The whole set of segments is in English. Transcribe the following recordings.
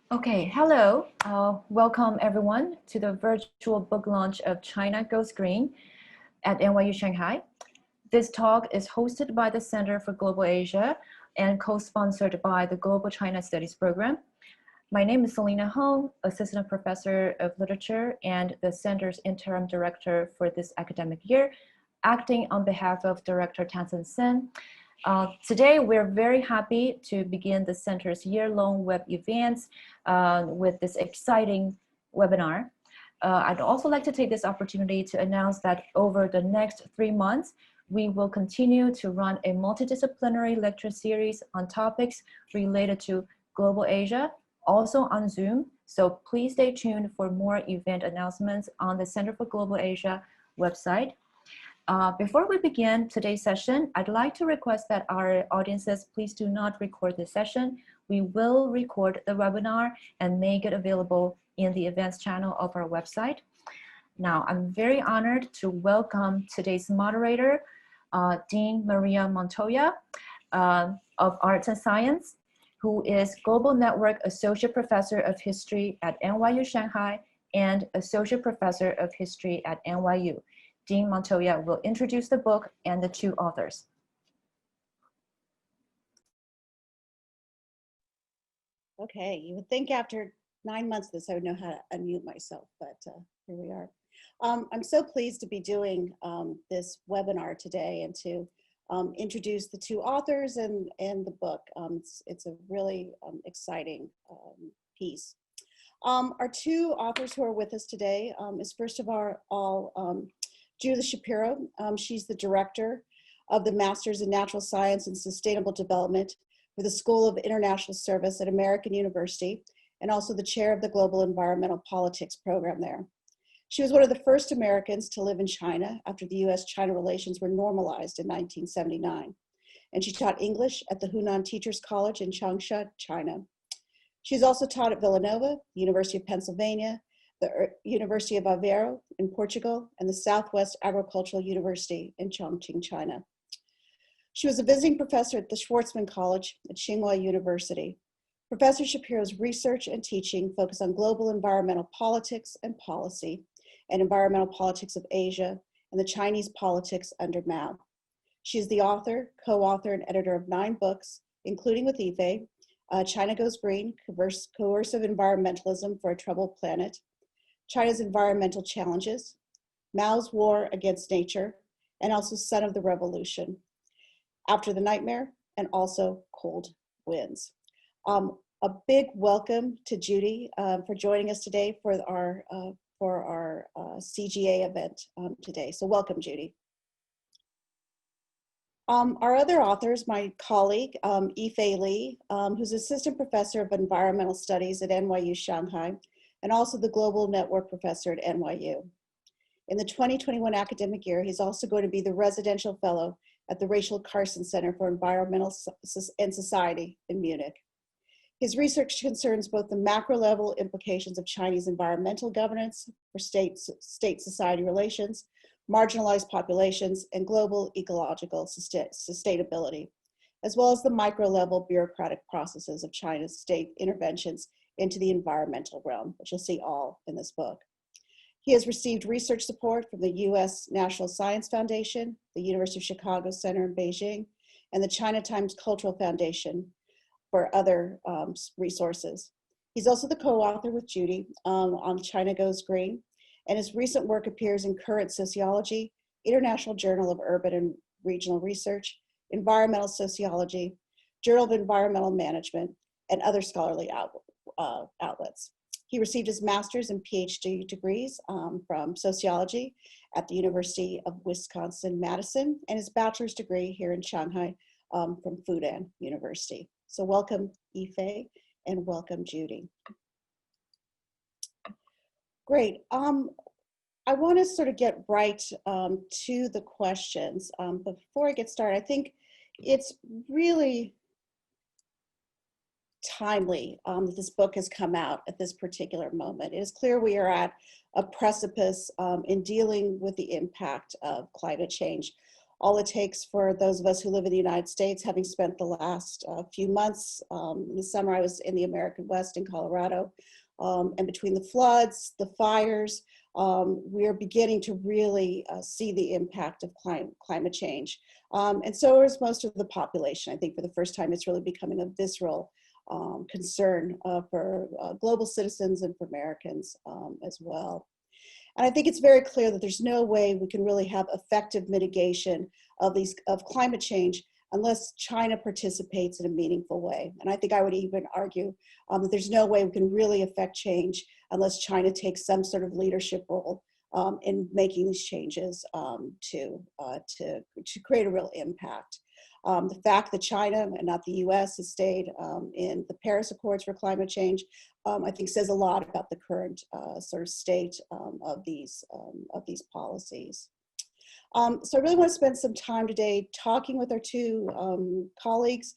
Okay, hello. Welcome everyone to the virtual book launch of China Goes Green at NYU Shanghai. This talk is hosted by the Center for Global Asia and co-sponsored by the Global China Studies Program. My name is Selena Hong, Assistant Professor of Literature and the Center's Interim Director for this academic year, acting on behalf of Director Tansen Sen. Today, we're very happy to begin the Center's year-long web events with this exciting webinar. I'd also like to take this opportunity to announce that over the next 3 months, we will continue to run a multidisciplinary lecture series on topics related to global Asia, also on Zoom. So please stay tuned for more event announcements on the Center for Global Asia website. Before we begin today's session, I'd like to request that our audiences please do not record this session. We will record the webinar and make it available in the events channel of our website. Now, I'm very honored to welcome today's moderator, Dean Maria Montoya of Arts and Science, who is Global Network Associate Professor of History at NYU Shanghai and Associate Professor of History at NYU. Dean Montoya will introduce the book and the two authors. Okay, you would think after 9 months of this, I would know how to unmute myself, but here we are. I'm so pleased to be doing this webinar today and to introduce the two authors and the book. It's a really exciting piece. Our two authors who are with us today is first of all, Judith Shapiro. She's the director of the Masters in Natural Science and Sustainable Development for the School of International Service at American University, and also the chair of the Global Environmental Politics program there. She was one of the first Americans to live in China after the US-China relations were normalized in 1979. And she taught English at the Hunan Teachers College in Changsha, China. She's also taught at Villanova, the University of Pennsylvania, the University of Aveiro in Portugal, and the Southwest Agricultural University in Chongqing, China. She was a visiting professor at the Schwarzman College at Tsinghua University. Professor Shapiro's research and teaching focus on global environmental politics and policy, and environmental politics of Asia, and the Chinese politics under Mao. She is the author, co-author, and editor of 9 books, including with Ife, China Goes Green, Coercive Environmentalism for a Troubled Planet, China's Environmental Challenges, Mao's War Against Nature, and also Son of the Revolution, After the Nightmare, and also Cold Winds. A big welcome to Judy for joining us today for our CGA event today. So welcome, Judy. Our other authors, my colleague, Ife Li, who's Assistant Professor of Environmental Studies at NYU Shanghai, and also the Global Network Professor at NYU. In the 2021 academic year, he's also going to be the Residential Fellow at the Rachel Carson Center for Environmental and Society in Munich. His research concerns both the macro-level implications of Chinese environmental governance for state-society relations, marginalized populations, and global ecological sustainability, as well as the micro-level bureaucratic processes of China's state interventions into the environmental realm, which you'll see all in this book. He has received research support from the U.S. National Science Foundation, the University of Chicago Center in Beijing, and the China Times Cultural Foundation for other resources. He's also the co-author with Judy on China Goes Green, and his recent work appears in Current Sociology, International Journal of Urban and Regional Research, Environmental Sociology, Journal of Environmental Management, and other scholarly outlets. He received his master's and PhD degrees from sociology at the University of Wisconsin-Madison, and his bachelor's degree here in Shanghai from Fudan University. So welcome, Ife, and welcome, Judy. Great. I want to sort of get right to the questions. But before I get started, I think it's really timely that this book has come out at this particular moment. It is clear we are at a precipice in dealing with the impact of climate change All it takes for those of us who live in the United States, having spent the last few months, in the summer I was in the American West in Colorado, and between the floods, the fires, we are beginning to really see the impact of climate change. And so is most of the population. I think for the first time, it's really becoming a visceral concern for global citizens and for Americans as well. And I think it's very clear that there's no way we can really have effective mitigation of climate change unless China participates in a meaningful way. And I think I would even argue that there's no way we can really affect change unless China takes some sort of leadership role in making these changes to create a real impact. The fact that China and not the US has stayed in the Paris Accords for climate change, I think says a lot about the current sort of state of these policies. So I really want to spend some time today talking with our two colleagues,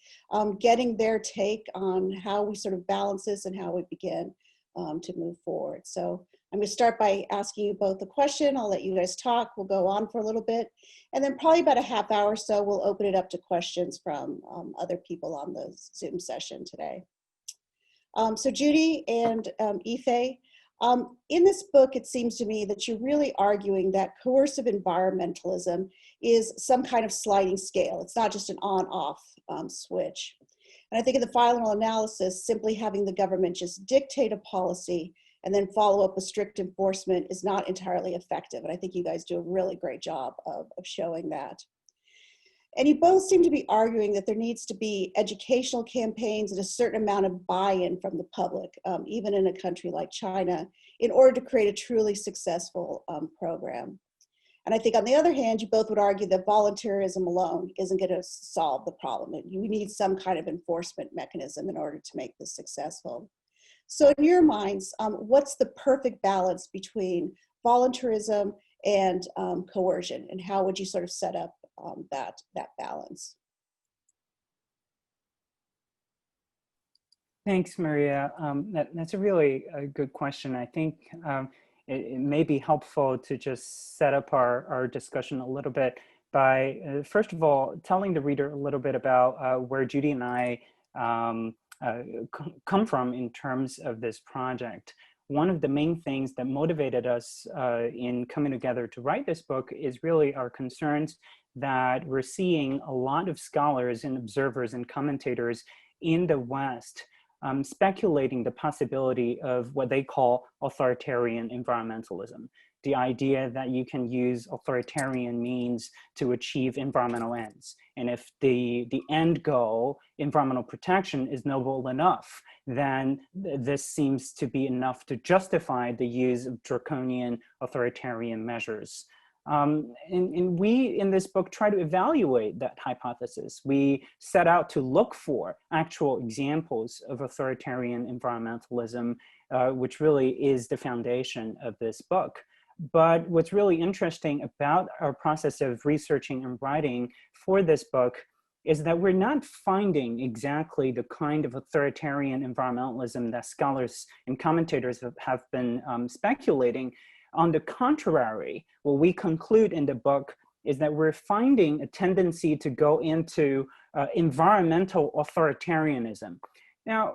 getting their take on how we sort of balance this and how we begin to move forward. So I'm going to start by asking you both a question. I'll let you guys talk. We'll go on for a little bit. And then probably about a half hour or so, we'll open it up to questions from other people on the Zoom session today. So Judy and Ife, in this book, it seems to me that you're really arguing that coercive environmentalism is some kind of sliding scale. It's not just an on-off switch. And I think in the final analysis, simply having the government just dictate a policy and then follow up with strict enforcement is not entirely effective. And I think you guys do a really great job of showing that. And you both seem to be arguing that there needs to be educational campaigns and a certain amount of buy-in from the public, even in a country like China, in order to create a truly successful program. And I think on the other hand, you both would argue that volunteerism alone isn't going to solve the problem. You need some kind of enforcement mechanism in order to make this successful. So in your minds, what's the perfect balance between volunteerism and coercion, and how would you sort of set up that balance? Thanks, Maria. That's a really good question. I think it may be helpful to just set up our discussion a little bit by, first of all, telling the reader a little bit about where Judy and I come from in terms of this project. One of the main things that motivated us in coming together to write this book is really our concerns that we're seeing a lot of scholars and observers and commentators in the West speculating the possibility of what they call authoritarian environmentalism. The idea that you can use authoritarian means to achieve environmental ends. And if the end goal, environmental protection, is noble enough, then this seems to be enough to justify the use of draconian authoritarian measures. And we, in this book, try to evaluate that hypothesis. We set out to look for actual examples of authoritarian environmentalism, which really is the foundation of this book. But what's really interesting about our process of researching and writing for this book is that we're not finding exactly the kind of authoritarian environmentalism that scholars and commentators have been speculating. On the contrary, what we conclude in the book is that we're finding a tendency to go into environmental authoritarianism. Now,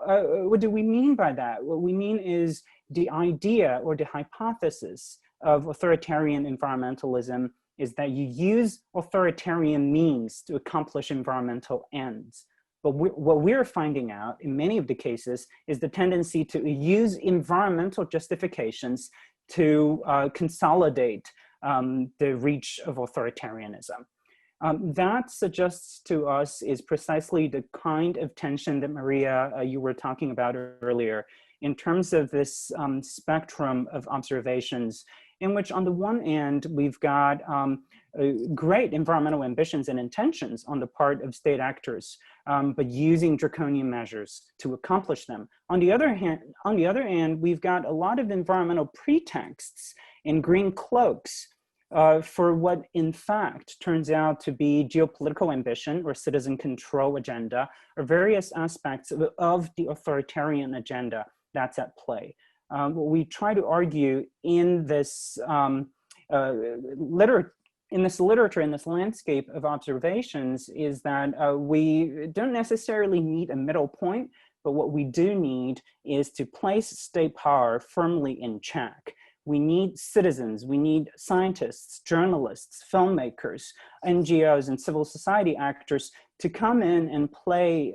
what do we mean by that? What we mean is the idea or the hypothesis of authoritarian environmentalism is that you use authoritarian means to accomplish environmental ends. But what we're finding out in many of the cases is the tendency to use environmental justifications to consolidate the reach of authoritarianism. That suggests to us is precisely the kind of tension that Maria, you were talking about earlier, in terms of this spectrum of observations in which on the one hand, we've got great environmental ambitions and intentions on the part of state actors, but using draconian measures to accomplish them. On the other hand, we've got a lot of environmental pretexts and green cloaks for what in fact turns out to be geopolitical ambition or citizen control agenda or various aspects of the authoritarian agenda that's at play. What we try to argue in this in this literature, in this landscape of observations, is that we don't necessarily need a middle point, but what we do need is to place state power firmly in check. We need citizens, we need scientists, journalists, filmmakers, NGOs, and civil society actors to come in and play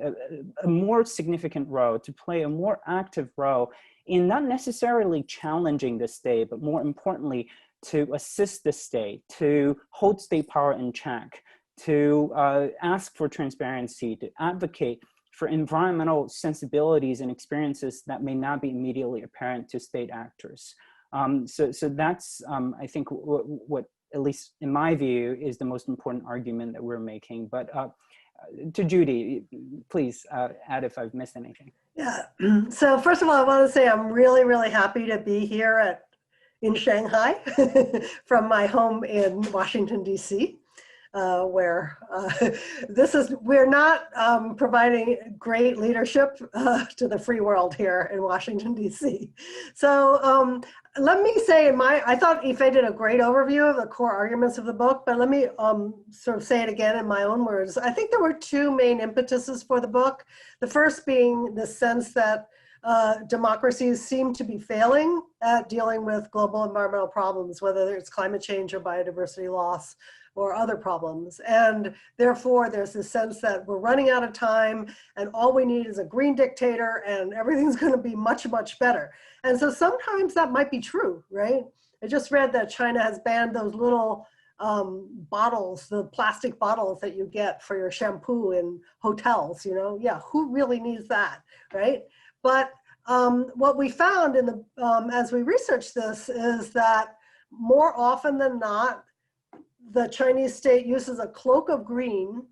a more significant role, to play a more active role in not necessarily challenging the state, but more importantly, to assist the state, to hold state power in check, to ask for transparency, to advocate for environmental sensibilities and experiences that may not be immediately apparent to state actors. So that's, I think, what, at least in my view, is the most important argument that we're making. But to Judy, please add if I've missed anything. Yeah, so first of all, I want to say I'm really, really happy to be here in Shanghai from my home in Washington, D.C., where we're not providing great leadership to the free world here in Washington, D.C. So let me say, I thought Ife did a great overview of the core arguments of the book, but let me sort of say it again in my own words. I think there were two main impetuses for the book. The first being the sense that democracies seem to be failing at dealing with global environmental problems, whether it's climate change or biodiversity loss or other problems. And therefore, there's this sense that we're running out of time and all we need is a green dictator and everything's going to be much, much better. And so sometimes that might be true, right? I just read that China has banned those little bottles, the plastic bottles that you get for your shampoo in hotels, you know? Yeah, who really needs that, right? But what we found in as we researched this is that more often than not, the Chinese state uses a cloak of green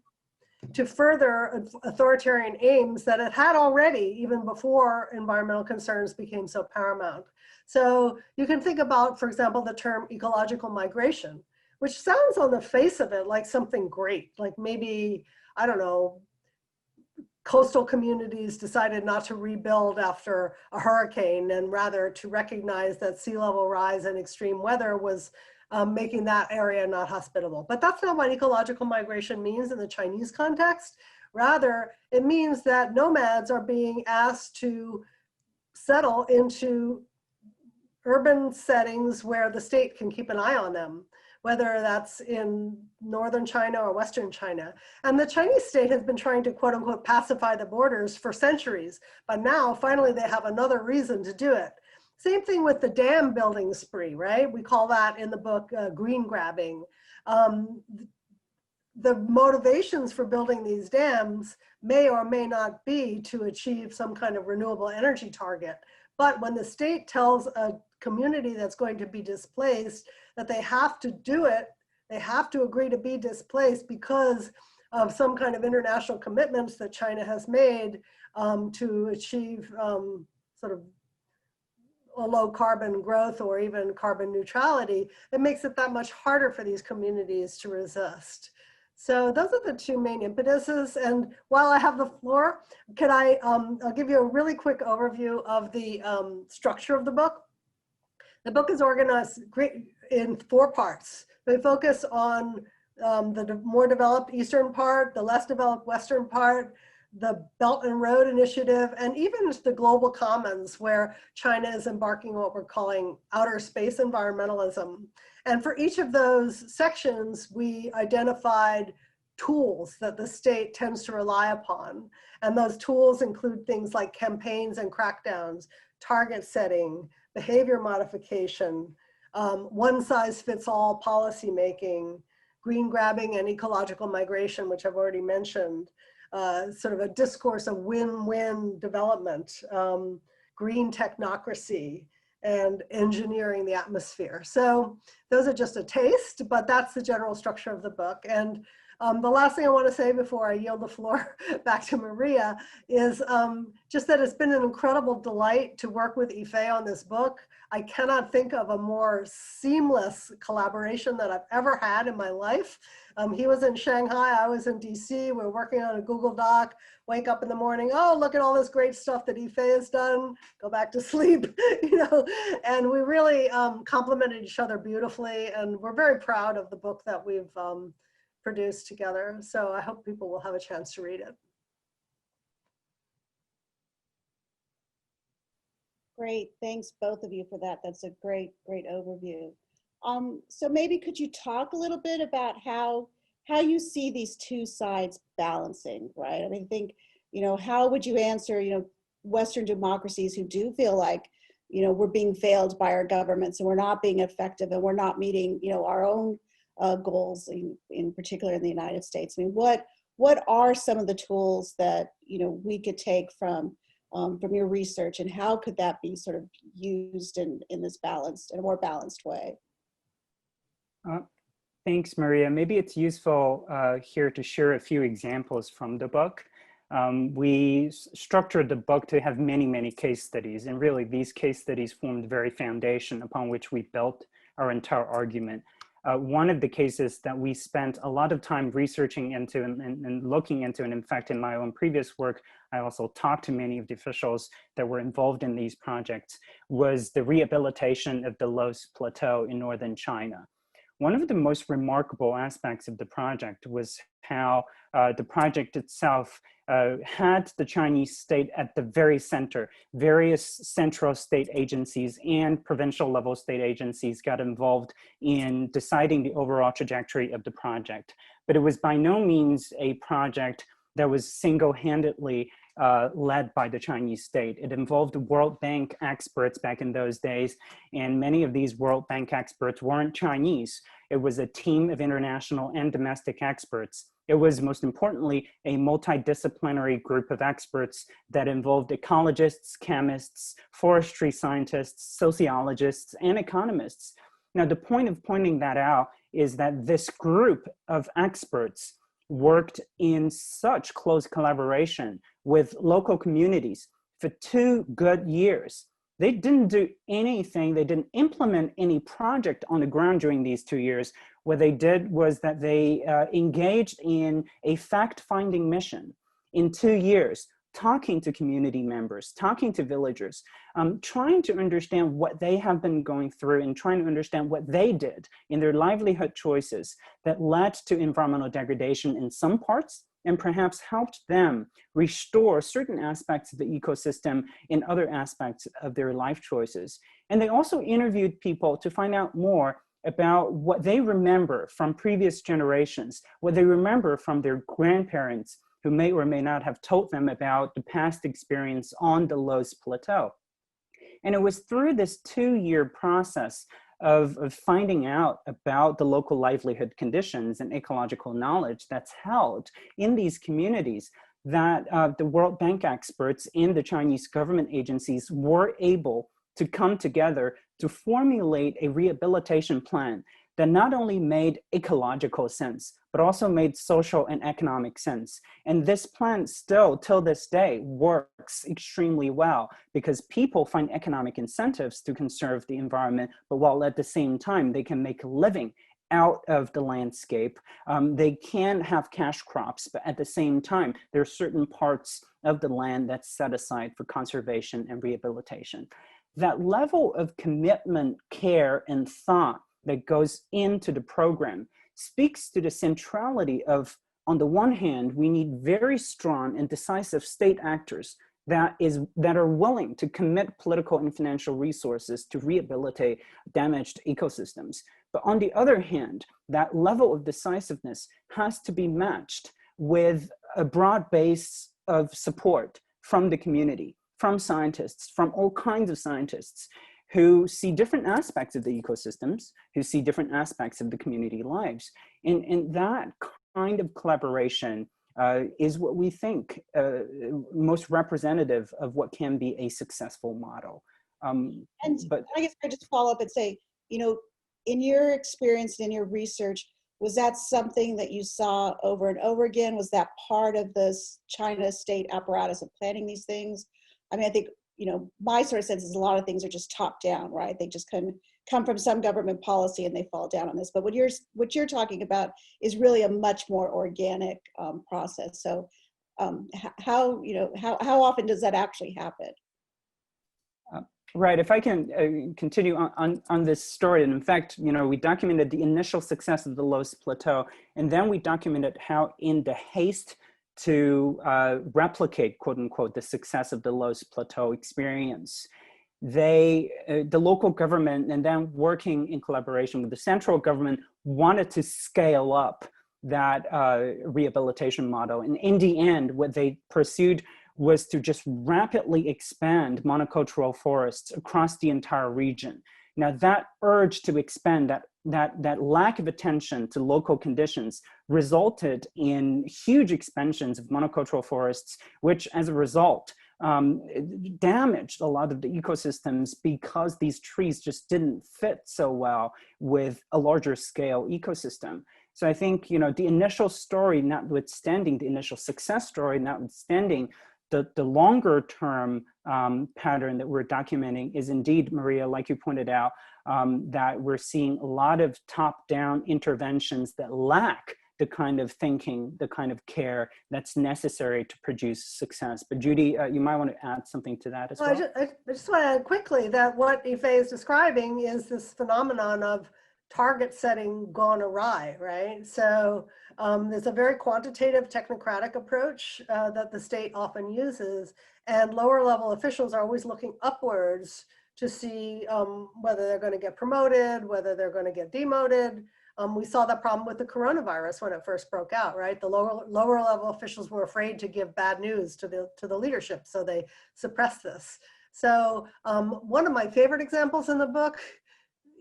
to further authoritarian aims that it had already, even before environmental concerns became so paramount. So you can think about, for example, the term ecological migration, which sounds on the face of it like something great, like maybe, I don't know, coastal communities decided not to rebuild after a hurricane and rather to recognize that sea level rise and extreme weather was making that area not hospitable. But that's not what ecological migration means in the Chinese context. Rather, it means that nomads are being asked to settle into urban settings where the state can keep an eye on them, whether that's in northern China or western China. And the Chinese state has been trying to, quote unquote, pacify the borders for centuries, but now finally they have another reason to do it. Same thing with the dam building spree, right? We call that in the book green grabbing. The motivations for building these dams may or may not be to achieve some kind of renewable energy target. But when the state tells a community that's going to be displaced that they have to do it, they have to agree to be displaced because of some kind of international commitments that China has made to achieve sort of a low carbon growth or even carbon neutrality, it makes it that much harder for these communities to resist. So those are the two main impetuses. And while I have the floor, can I'll give you a really quick overview of the structure of the book. The book is organized in 4 parts. We focus on the more developed eastern part, the less developed western part, the Belt and Road Initiative, and even the global commons where China is embarking on what we're calling outer space environmentalism. And for each of those sections, we identified tools that the state tends to rely upon. And those tools include things like campaigns and crackdowns, target setting, behavior modification, one-size-fits-all policymaking, green grabbing and ecological migration, which I've already mentioned, sort of a discourse of win-win development, green technocracy, and engineering the atmosphere. So those are just a taste, but that's the general structure of the book. And The last thing I want to say before I yield the floor back to Maria is just that it's been an incredible delight to work with Ife on this book. I cannot think of a more seamless collaboration that I've ever had in my life. He was in Shanghai, I was in DC, we're working on a Google Doc, wake up in the morning, oh, look at all this great stuff that Ife has done, go back to sleep, you know, and we really complemented each other beautifully, and we're very proud of the book that we've produced together. So I hope people will have a chance to read it. Great, thanks both of you for that. That's a great overview. So maybe could you talk a little bit about how you see these two sides balancing, right? I mean, how would you answer, Western democracies who do feel like, we're being failed by our governments and we're not being effective and we're not meeting, our own goals, in particular in the United States. I mean, what are some of the tools that, we could take from your research, and how could that be sort of used in a more balanced way? Thanks, Maria. Maybe it's useful here to share a few examples from the book. We structured the book to have many, many case studies, and really these case studies formed the very foundation upon which we built our entire argument. One of the cases that we spent a lot of time researching into and looking into, and in fact, in my own previous work, I also talked to many of the officials that were involved in these projects, was the rehabilitation of the Loess Plateau in northern China. One of the most remarkable aspects of the project was how the project itself had the Chinese state at the very center. Various central state agencies and provincial level state agencies got involved in deciding the overall trajectory of the project. But it was by no means a project that was single-handedly led by the Chinese state. It involved World Bank experts back in those days, and many of these World Bank experts weren't Chinese. It was a team of international and domestic experts. It was, most importantly, a multidisciplinary group of experts that involved ecologists, chemists, forestry scientists, sociologists, and economists. Now, the point of pointing that out is that this group of experts worked in such close collaboration with local communities for 2 good years. They didn't do anything, they didn't implement any project on the ground during these 2 years. What they did was that they engaged in a fact-finding mission in 2 years, talking to community members, talking to villagers, trying to understand what they have been going through and trying to understand what they did in their livelihood choices that led to environmental degradation in some parts and perhaps helped them restore certain aspects of the ecosystem in other aspects of their life choices. And they also interviewed people to find out more about what they remember from previous generations, what they remember from their grandparents who may or may not have told them about the past experience on the Loess Plateau. And it was through this 2-year process of finding out about the local livelihood conditions and ecological knowledge that's held in these communities that the World Bank experts and the Chinese government agencies were able to come together to formulate a rehabilitation plan that not only made ecological sense, but also made social and economic sense. And this plan still, till this day, works extremely well because people find economic incentives to conserve the environment, but while at the same time, they can make a living out of the landscape. They can have cash crops, but at the same time, there are certain parts of the land that's set aside for conservation and rehabilitation. That level of commitment, care, and thought that goes into the program speaks to the centrality of, on the one hand, we need very strong and decisive state actors that are willing to commit political and financial resources to rehabilitate damaged ecosystems. But on the other hand, that level of decisiveness has to be matched with a broad base of support from the community, from scientists, from all kinds of scientists who see different aspects of the ecosystems, who see different aspects of the community lives. And that kind of collaboration is what we think most representative of what can be a successful model. But I guess I just follow up and say, in your experience, in your research, Was that something that you saw over and over again? Was that part of this China state apparatus of planning these things? I mean, I think, you know, my sort of sense is a lot of things are just top down, right? They just come from some government policy and they fall down on this. But what you're talking about is really a much more organic process. So how often does that actually happen? Right. If I can continue on this story, and in fact, you know, we documented the initial success of the Loess Plateau, and then we documented how, in the haste to replicate, quote unquote, the success of the Loess Plateau experience, the local government, and then working in collaboration with the central government, wanted to scale up that rehabilitation model. And in the end, what they pursued was to just rapidly expand monocultural forests across the entire region. Now, that urge to expand, that lack of attention to local conditions, resulted in huge expansions of monocultural forests, which as a result damaged a lot of the ecosystems, because these trees just didn't fit so well with a larger scale ecosystem. So I think, you know, the initial story, notwithstanding the initial success story, notwithstanding the longer term pattern that we're documenting, is indeed, Maria, like you pointed out, that we're seeing a lot of top-down interventions that lack the kind of thinking, the kind of care that's necessary to produce success. But Judy, you might want to add something to that as well. I just want to add quickly that what Ife is describing is this phenomenon of target setting gone awry, right? So there's a very quantitative technocratic approach that the state often uses, and lower level officials are always looking upwards to see whether they're going to get promoted, whether they're going to get demoted. We saw that problem with the coronavirus when it first broke out, right? The lower level officials were afraid to give bad news to the leadership, so they suppressed this. So one of my favorite examples in the book,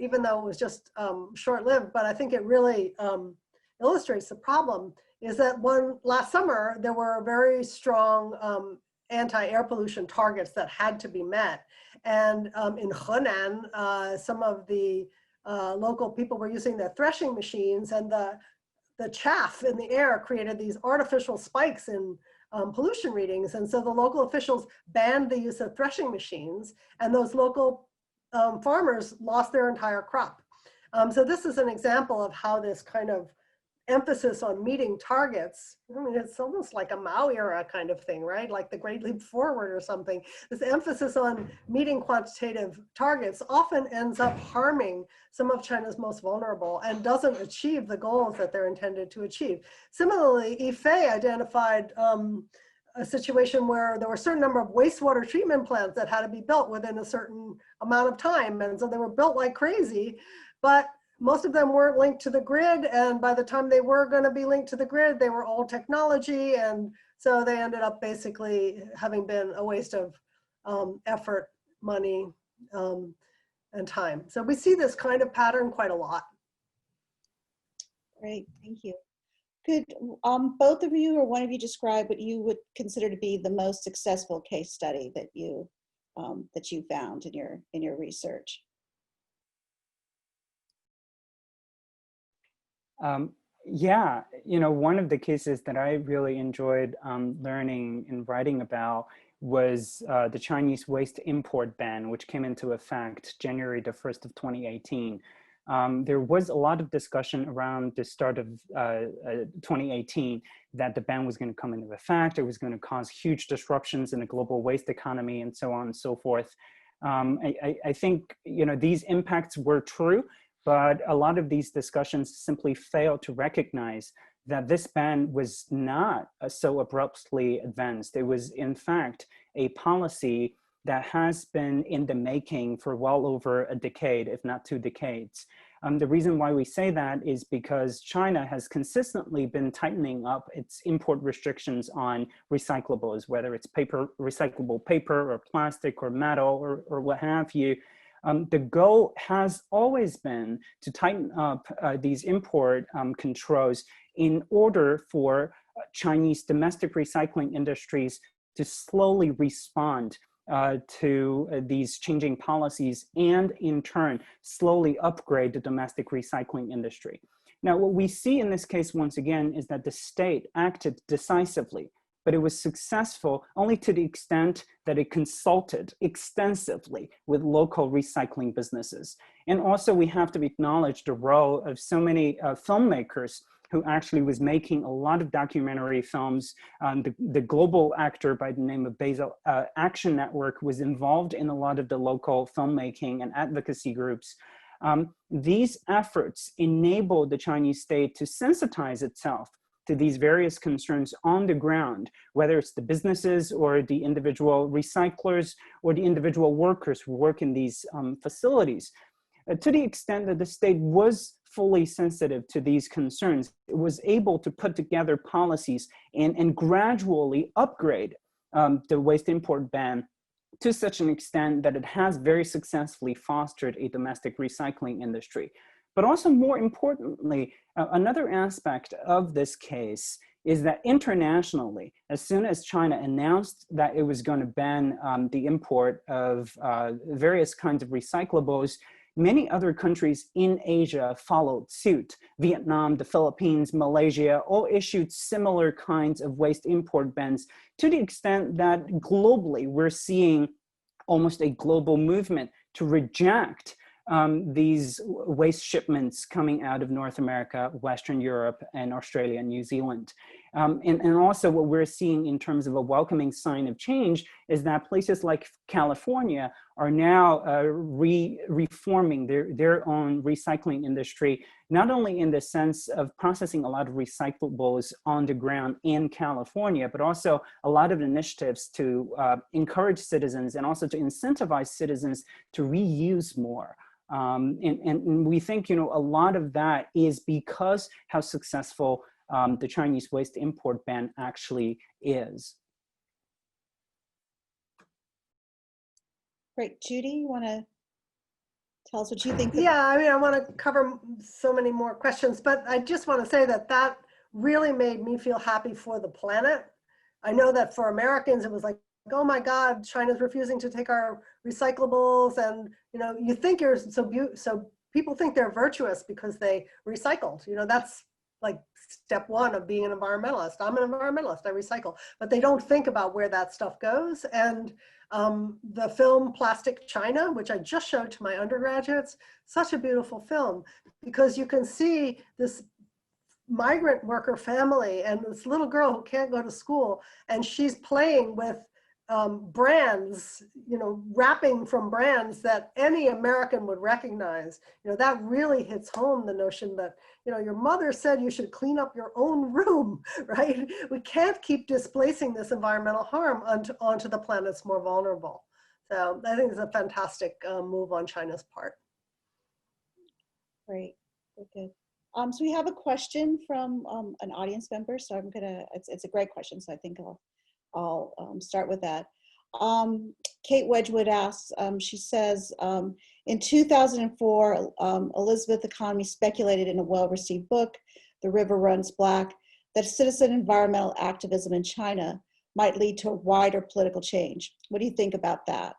even though it was just short-lived, but I think it really illustrates the problem, is that last summer, there were very strong anti-air pollution targets that had to be met. And in Henan, some of the local people were using their threshing machines, and the chaff in the air created these artificial spikes in pollution readings. And so the local officials banned the use of threshing machines, and those local farmers lost their entire crop. So this is an example of how this kind of emphasis on meeting targets, I mean, it's almost like a Mao era kind of thing, right? Like the Great Leap Forward or something. This emphasis on meeting quantitative targets often ends up harming some of China's most vulnerable and doesn't achieve the goals that they're intended to achieve. Similarly, Ife identified a situation where there were a certain number of wastewater treatment plants that had to be built within a certain amount of time. And so they were built like crazy, but most of them weren't linked to the grid. And by the time they were going to be linked to the grid, they were old technology. And so they ended up basically having been a waste of effort, money, and time. So we see this kind of pattern quite a lot. Great, thank you. Could both of you or one of you describe what you would consider to be the most successful case study that you found in your research? Yeah, you know, one of the cases that I really enjoyed learning and writing about was the Chinese waste import ban, which came into effect January the 1st of 2018. There was a lot of discussion around the start of 2018 that the ban was going to come into effect. It was going to cause huge disruptions in the global waste economy and so on and so forth. I think, you know, these impacts were true, but a lot of these discussions simply failed to recognize that this ban was not so abruptly advanced. It was, in fact, a policy that has been in the making for well over a decade, if not 2 decades. The reason why we say that is because China has consistently been tightening up its import restrictions on recyclables, whether it's recyclable paper or plastic or metal or what have you. The goal has always been to tighten up these import controls in order for Chinese domestic recycling industries to slowly respond to these changing policies and in turn slowly upgrade the domestic recycling industry. Now, what we see in this case, once again, is that the state acted decisively, but it was successful only to the extent that it consulted extensively with local recycling businesses. And also, we have to acknowledge the role of so many filmmakers who actually was making a lot of documentary films. The global actor by the name of Basel Action Network was involved in a lot of the local filmmaking and advocacy groups. These efforts enabled the Chinese state to sensitize itself to these various concerns on the ground, whether it's the businesses or the individual recyclers or the individual workers who work in these facilities. To the extent that the state was fully sensitive to these concerns, it was able to put together policies and gradually upgrade the waste import ban to such an extent that it has very successfully fostered a domestic recycling industry. But also more importantly, another aspect of this case is that internationally, as soon as China announced that it was going to ban the import of various kinds of recyclables, many other countries in Asia followed suit. Vietnam, the Philippines, Malaysia, all issued similar kinds of waste import bans, to the extent that globally we're seeing almost a global movement to reject these waste shipments coming out of North America, Western Europe, and Australia and New Zealand. And also what we're seeing in terms of a welcoming sign of change is that places like California are now reforming their own recycling industry, not only in the sense of processing a lot of recyclables on the ground in California, but also a lot of initiatives to encourage citizens and also to incentivize citizens to reuse more. And we think, a lot of that is because how successful the Chinese waste import ban actually is. Great. Judy, you want to tell us what you think? Yeah, I mean, I want to cover so many more questions, but I just want to say that that really made me feel happy for the planet. I know that for Americans, it was like, oh my God, China's refusing to take our recyclables. And, you think you're so people think they're virtuous because they recycled. That's like step one of being an environmentalist. I'm an environmentalist, I recycle, but they don't think about where that stuff goes. And the film Plastic China, which I just showed to my undergraduates, such a beautiful film, because you can see this migrant worker family and this little girl who can't go to school, and she's playing with brands, wrapping from brands that any American would recognize. That really hits home the notion that, your mother said you should clean up your own room, right? We can't keep displacing this environmental harm onto the planet's more vulnerable. So I think it's a fantastic move on China's part. Great, good. So we have a question from an audience member. So it's a great question. So I think I'll start with that. Kate Wedgwood asks, she says, in 2004, Elizabeth Economy speculated in a well-received book, The River Runs Black, that citizen environmental activism in China might lead to a wider political change. What do you think about that?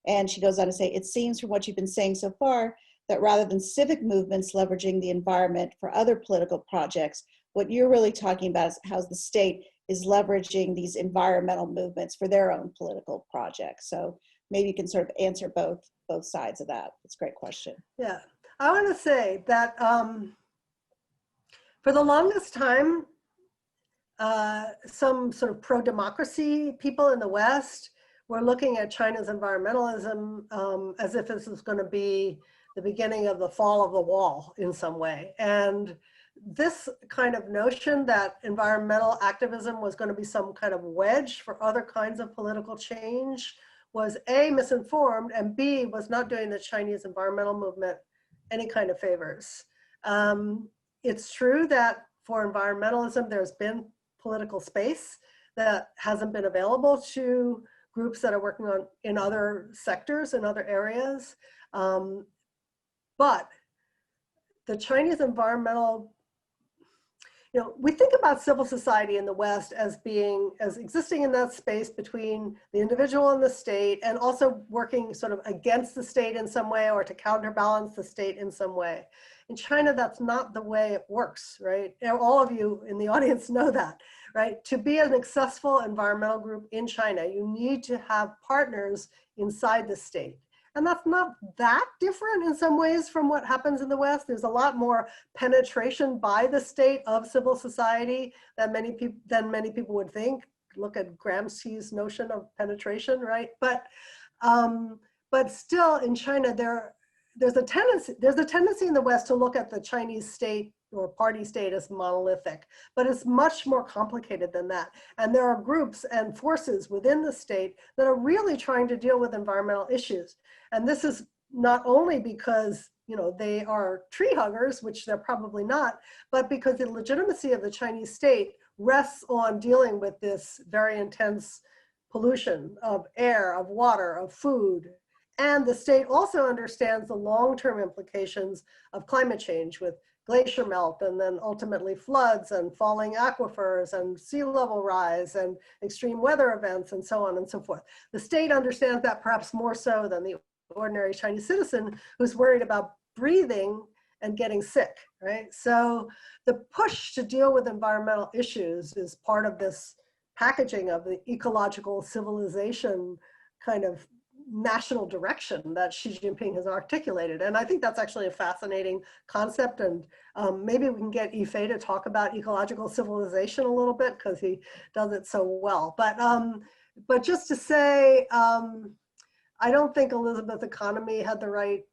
And she goes on to say, it seems from what you've been saying so far that rather than civic movements leveraging the environment for other political projects, what you're really talking about is how the state is leveraging these environmental movements for their own political projects. So maybe you can sort of answer both sides of that. It's a great question. Yeah, I want to say that for the longest time, some sort of pro-democracy people in the West were looking at China's environmentalism as if this was going to be the beginning of the fall of the wall in some way. And this kind of notion that environmental activism was going to be some kind of wedge for other kinds of political change was A, misinformed, and B, was not doing the Chinese environmental movement any kind of favors. It's true that for environmentalism, there's been political space that hasn't been available to groups that are working on in other sectors, in other areas. But the Chinese environmental, we think about civil society in the West as existing in that space between the individual and the state, and also working sort of against the state in some way or to counterbalance the state in some way. In China, that's not the way it works, right? All of you in the audience know that, right? To be an successful environmental group in China, you need to have partners inside the state. And that's not that different in some ways from what happens in the West. There's a lot more penetration by the state of civil society than many people would think. Look at Gramsci's notion of penetration, right? But still in China, there's a tendency in the West to look at the Chinese state or party state as monolithic, but it's much more complicated than that. And there are groups and forces within the state that are really trying to deal with environmental issues. And this is not only because they are tree huggers, which they're probably not, but because the legitimacy of the Chinese state rests on dealing with this very intense pollution of air, of water, of food. And the state also understands the long-term implications of climate change with glacier melt and then ultimately floods and falling aquifers and sea level rise and extreme weather events and so on and so forth. The state understands that perhaps more so than the ordinary Chinese citizen who's worried about breathing and getting sick, right? So the push to deal with environmental issues is part of this packaging of the ecological civilization kind of national direction that Xi Jinping has articulated. And I think that's actually a fascinating concept. And maybe we can get Ife to talk about ecological civilization a little bit because he does it so well. But just to say, I don't think Elizabeth Economy had the right,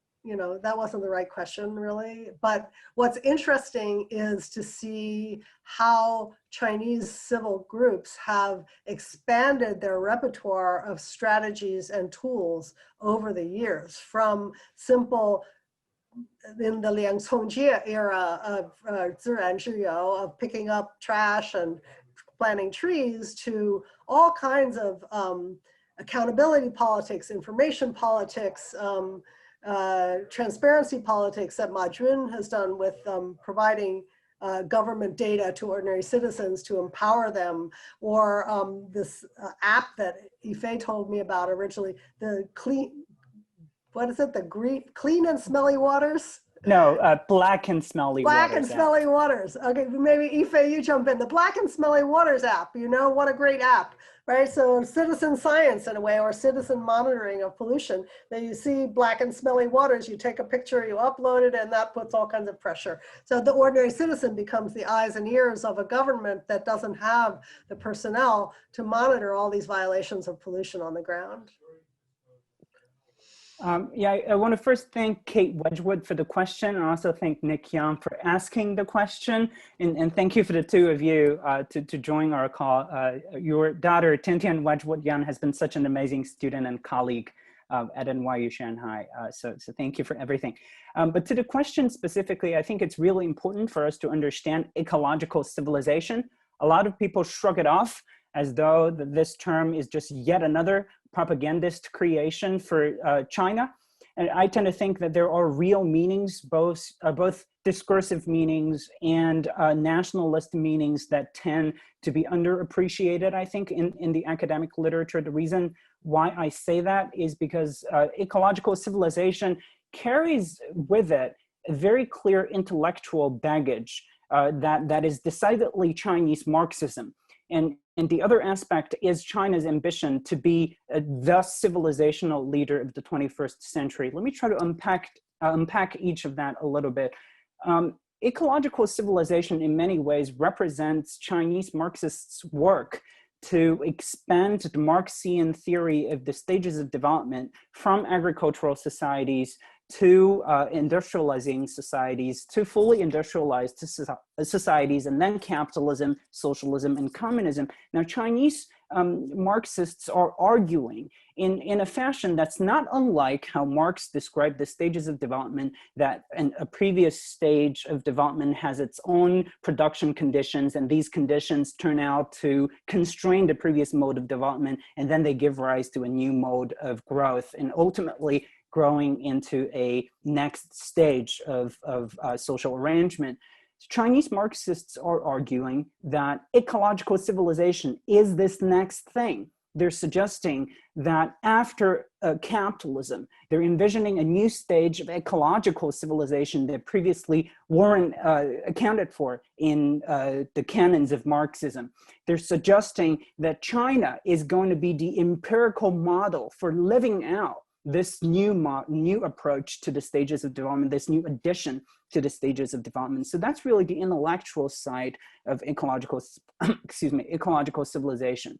that wasn't the right question really. But what's interesting is to see how Chinese civil groups have expanded their repertoire of strategies and tools over the years, from simple, in the Liang Congjie era of 自然之友, of picking up trash and planting trees, to all kinds of accountability politics, information politics, transparency politics that Ma Jun has done with providing government data to ordinary citizens to empower them, or this app that Ife told me about originally, the clean and smelly waters? No, black and smelly waters. Black and smelly waters. Okay, maybe Ife, you jump in. The Black and Smelly Waters app, what a great app, right? So citizen science in a way, or citizen monitoring of pollution. Then you see black and smelly waters, you take a picture, you upload it, and that puts all kinds of pressure. So the ordinary citizen becomes the eyes and ears of a government that doesn't have the personnel to monitor all these violations of pollution on the ground. I want to first thank Kate Wedgwood for the question, and also thank Nick Young for asking the question. And thank you for the two of you to join our call. Your daughter, Tiantian Wedgwood Young, has been such an amazing student and colleague at NYU Shanghai. So thank you for everything. But to the question specifically, I think it's really important for us to understand ecological civilization. A lot of people shrug it off as though this term is just yet another propagandist creation for China. And I tend to think that there are real meanings, both discursive meanings and nationalist meanings that tend to be underappreciated, I think, in the academic literature. The reason why I say that is because ecological civilization carries with it a very clear intellectual baggage that is decidedly Chinese Marxism. And the other aspect is China's ambition to be the civilizational leader of the 21st century. Let me try to unpack each of that a little bit. Ecological civilization in many ways represents Chinese Marxists' work to expand the Marxian theory of the stages of development from agricultural societies to industrializing societies, to fully industrialized societies, and then capitalism, socialism, and communism. Now, Chinese Marxists are arguing in a fashion that's not unlike how Marx described the stages of development, that a previous stage of development has its own production conditions, and these conditions turn out to constrain the previous mode of development, and then they give rise to a new mode of growth, and ultimately growing into a next stage of social arrangement. Chinese Marxists are arguing that ecological civilization is this next thing. They're suggesting that after capitalism, they're envisioning a new stage of ecological civilization that previously weren't accounted for in the canons of Marxism. They're suggesting that China is going to be the empirical model for living out this new approach to the stages of development, this new addition to the stages of development. So that's really the intellectual side of ecological, ecological civilization.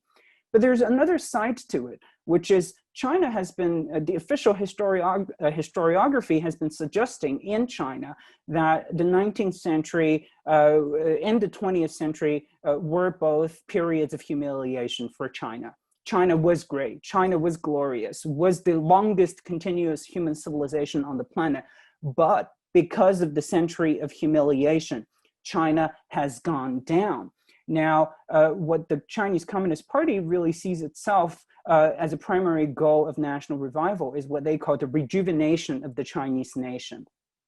But there's another side to it, which is China has been, the official historiography has been suggesting in China that the 19th century and the 20th century were both periods of humiliation for China. China was great, China was glorious, was the longest continuous human civilization on the planet. But because of the century of humiliation, China has gone down. Now, what the Chinese Communist Party really sees itself as a primary goal of national revival is what they call the rejuvenation of the Chinese nation.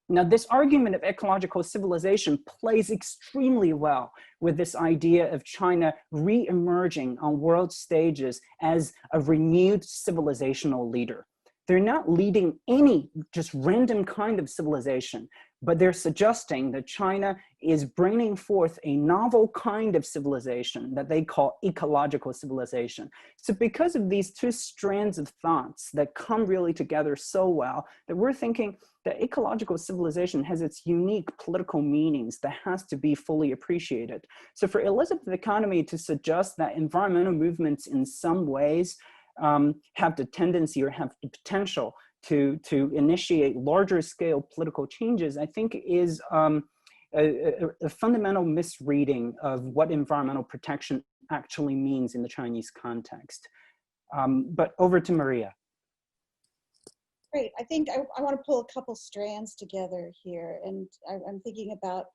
Now, this argument of ecological civilization plays extremely well with this idea of China re-emerging on world stages as a renewed civilizational leader. They're not leading any just random kind of civilization, but they're suggesting that China is bringing forth a novel kind of civilization that they call ecological civilization. So because of these two strands of thoughts that come really together so well, that we're thinking that ecological civilization has its unique political meanings that has to be fully appreciated. So for Elizabeth Economy to suggest that environmental movements in some ways have the tendency or have the potential to initiate larger scale political changes, I think is a fundamental misreading of what environmental protection actually means in the Chinese context. But over to Maria. Great. I think I want to pull a couple strands together here. And I'm thinking about,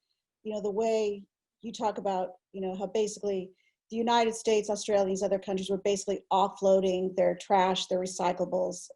the way you talk about, how basically the United States, Australia, these other countries were basically offloading their trash, their recyclables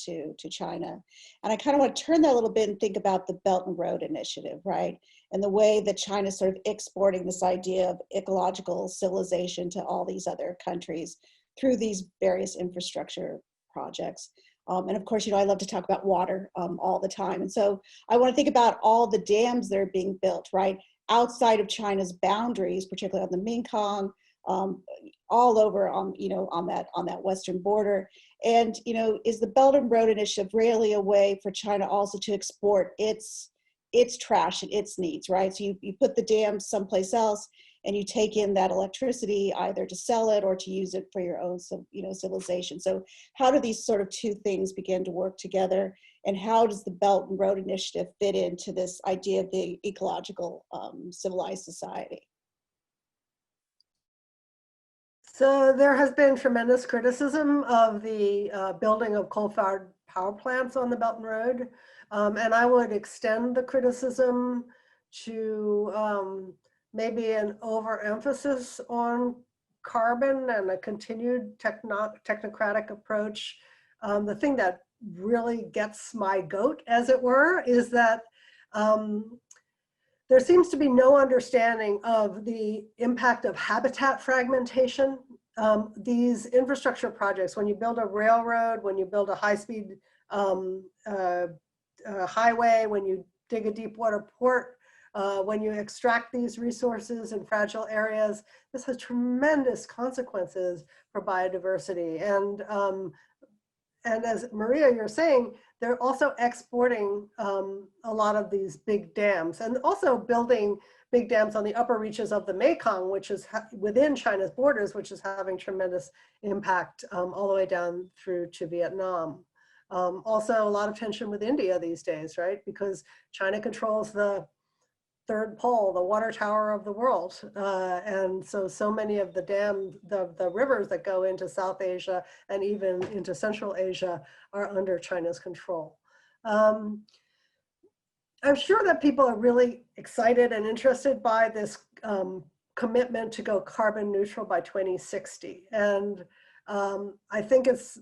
to China. And I kind of want to turn that a little bit and think about the Belt and Road Initiative, right? And the way that China is sort of exporting this idea of ecological civilization to all these other countries through these various infrastructure projects. And of course, I love to talk about water all the time. And so I want to think about all the dams that are being built, right? Outside of China's boundaries, particularly on the Mekong, all over on that western border. And is the Belt and Road Initiative really a way for China also to export its trash and its needs, right? So you put the dams someplace else and you take in that electricity either to sell it or to use it for your own civilization. So how do these sort of two things begin to work together, and how does the Belt and Road Initiative fit into this idea of the ecological civilized society? So there has been tremendous criticism of the building of coal-fired power plants on the Belt and Road. And I would extend the criticism to maybe an overemphasis on carbon and a continued technocratic approach. The thing that really gets my goat, as it were, is that there seems to be no understanding of the impact of habitat fragmentation. These infrastructure projects, when you build a railroad, when you build a high-speed highway, when you dig a deep water port, when you extract these resources in fragile areas, this has tremendous consequences for biodiversity. And as Maria, you're saying, they're also exporting a lot of these big dams, and also building big dams on the upper reaches of the Mekong, which is within China's borders, which is having tremendous impact all the way down through to Vietnam. Also a lot of tension with India these days, right? Because China controls the third pole, the water tower of the world. And so many of the dams, the rivers that go into South Asia and even into Central Asia are under China's control. I'm sure that people are really excited and interested by this commitment to go carbon neutral by 2060. And I think it's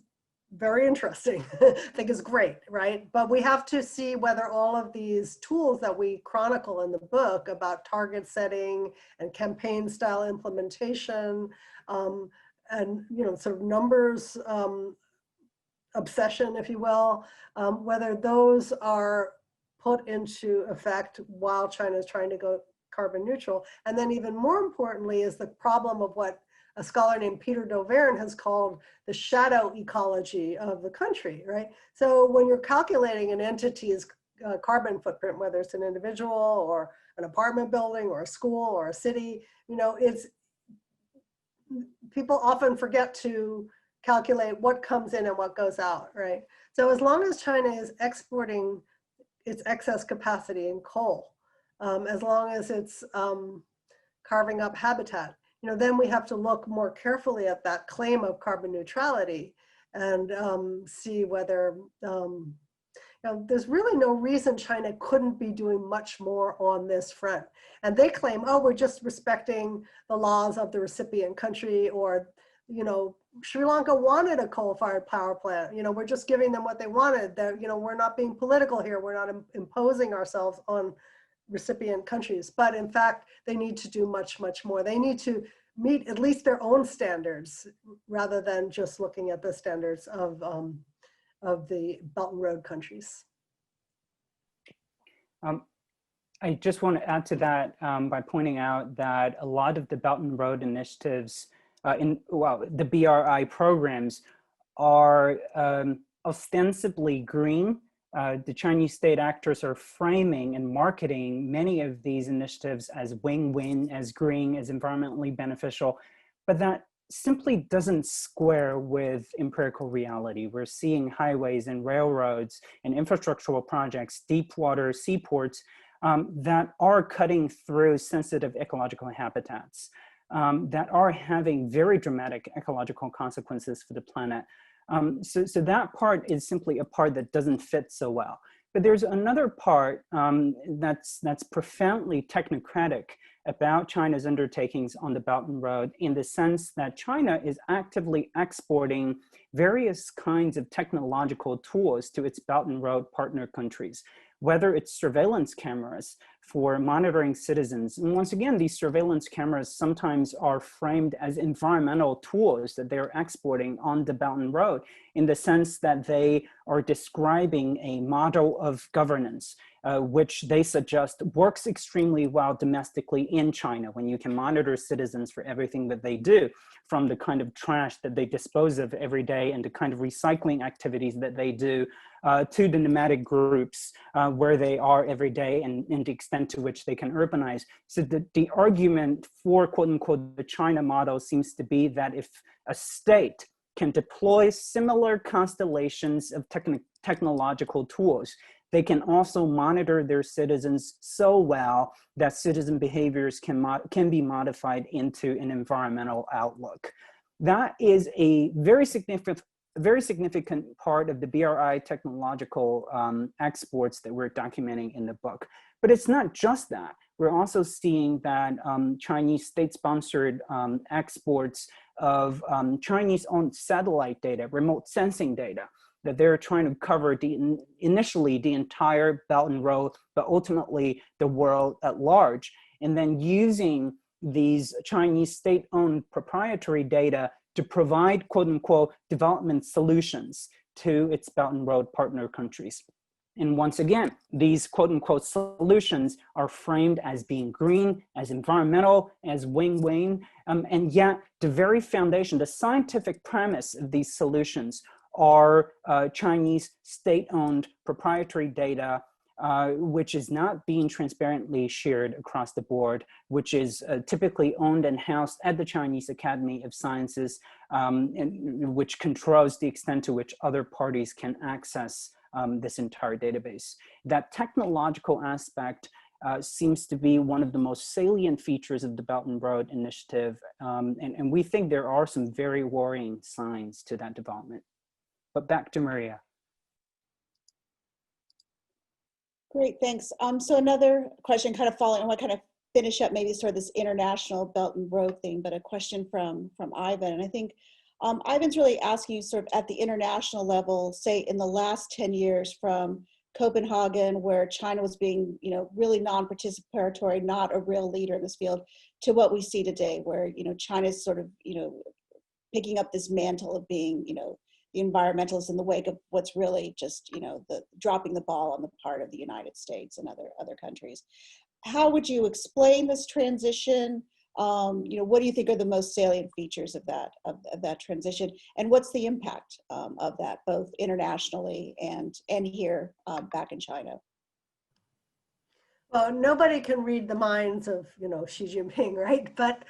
very interesting. I think is great, right? But we have to see whether all of these tools that we chronicle in the book about target setting and campaign style implementation, and sort of numbers obsession, if you will, whether those are put into effect while China is trying to go carbon neutral. And then even more importantly is the problem of what a scholar named Peter Doverne has called the shadow ecology of the country, right? So when you're calculating an entity's carbon footprint, whether it's an individual or an apartment building or a school or a city, people often forget to calculate what comes in and what goes out, right? So as long as China is exporting its excess capacity in coal, as long as it's carving up habitat, then we have to look more carefully at that claim of carbon neutrality and see whether, there's really no reason China couldn't be doing much more on this front. And they claim, oh, we're just respecting the laws of the recipient country, or, Sri Lanka wanted a coal-fired power plant. We're just giving them what they wanted. That, we're not being political here. We're not imposing ourselves on recipient countries. But in fact, they need to do much, much more. They need to meet at least their own standards rather than just looking at the standards of the Belt and Road countries. I just want to add to that by pointing out that a lot of the Belt and Road initiatives the BRI programs are ostensibly green. The Chinese state actors are framing and marketing many of these initiatives as win-win, as green, as environmentally beneficial, but that simply doesn't square with empirical reality. We're seeing highways and railroads and infrastructural projects, deep water seaports that are cutting through sensitive ecological habitats, that are having very dramatic ecological consequences for the planet. So that part is simply a part that doesn't fit so well. But there's another part that's profoundly technocratic about China's undertakings on the Belt and Road, in the sense that China is actively exporting various kinds of technological tools to its Belt and Road partner countries, whether it's surveillance cameras for monitoring citizens. And once again, these surveillance cameras sometimes are framed as environmental tools that they're exporting on the Belt and Road, in the sense that they are describing a model of governance, which they suggest works extremely well domestically in China, when you can monitor citizens for everything that they do, from the kind of trash that they dispose of every day and the kind of recycling activities that they do, to the nomadic groups where they are every day, and the extent to which they can urbanize. So the argument for, quote unquote, the China model seems to be that if a state can deploy similar constellations of technological tools, they can also monitor their citizens so well that citizen behaviors can be modified into an environmental outlook. That is a very significant part of the BRI technological exports that we're documenting in the book. But it's not just that. We're also seeing that Chinese state-sponsored exports of Chinese-owned satellite data, remote sensing data, that they're trying to cover initially the entire Belt and Road, but ultimately the world at large, and then using these Chinese state-owned proprietary data to provide, quote unquote, development solutions to its Belt and Road partner countries. And once again, these quote unquote solutions are framed as being green, as environmental, as win-win, and yet the very foundation, the scientific premise of these solutions are Chinese state-owned proprietary data, which is not being transparently shared across the board, which is typically owned and housed at the Chinese Academy of Sciences, and which controls the extent to which other parties can access this entire database. That technological aspect seems to be one of the most salient features of the Belt and Road Initiative, and we think there are some very worrying signs to that development. But back to Maria. Great, thanks. So another question kind of following, I want to kind of finish up maybe sort of this international Belt and Road thing, but a question from Ivan. And I think Ivan's really asking you sort of at the international level, say in the last 10 years from Copenhagen, where China was being, really non-participatory, not a real leader in this field, to what we see today, where, China is sort of, picking up this mantle of being, the environmentalists in the wake of what's really just, the dropping the ball on the part of the United States and other countries. How would you explain this transition? What do you think are the most salient features of that transition, and what's the impact of that, both internationally and here back in China? Well, nobody can read the minds of Xi Jinping, right? But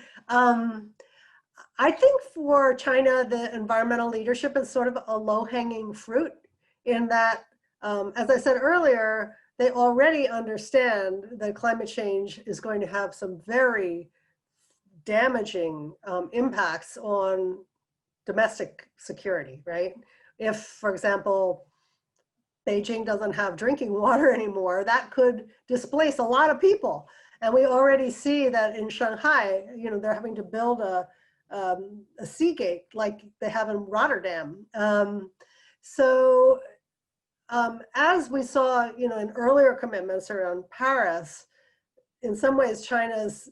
I think for China, the environmental leadership is sort of a low-hanging fruit in that, as I said earlier, they already understand that climate change is going to have some very damaging impacts on domestic security, right? If, for example, Beijing doesn't have drinking water anymore, that could displace a lot of people. And we already see that in Shanghai, they're having to build a sea gate like they have in Rotterdam. As we saw, in earlier commitments around Paris, in some ways, China's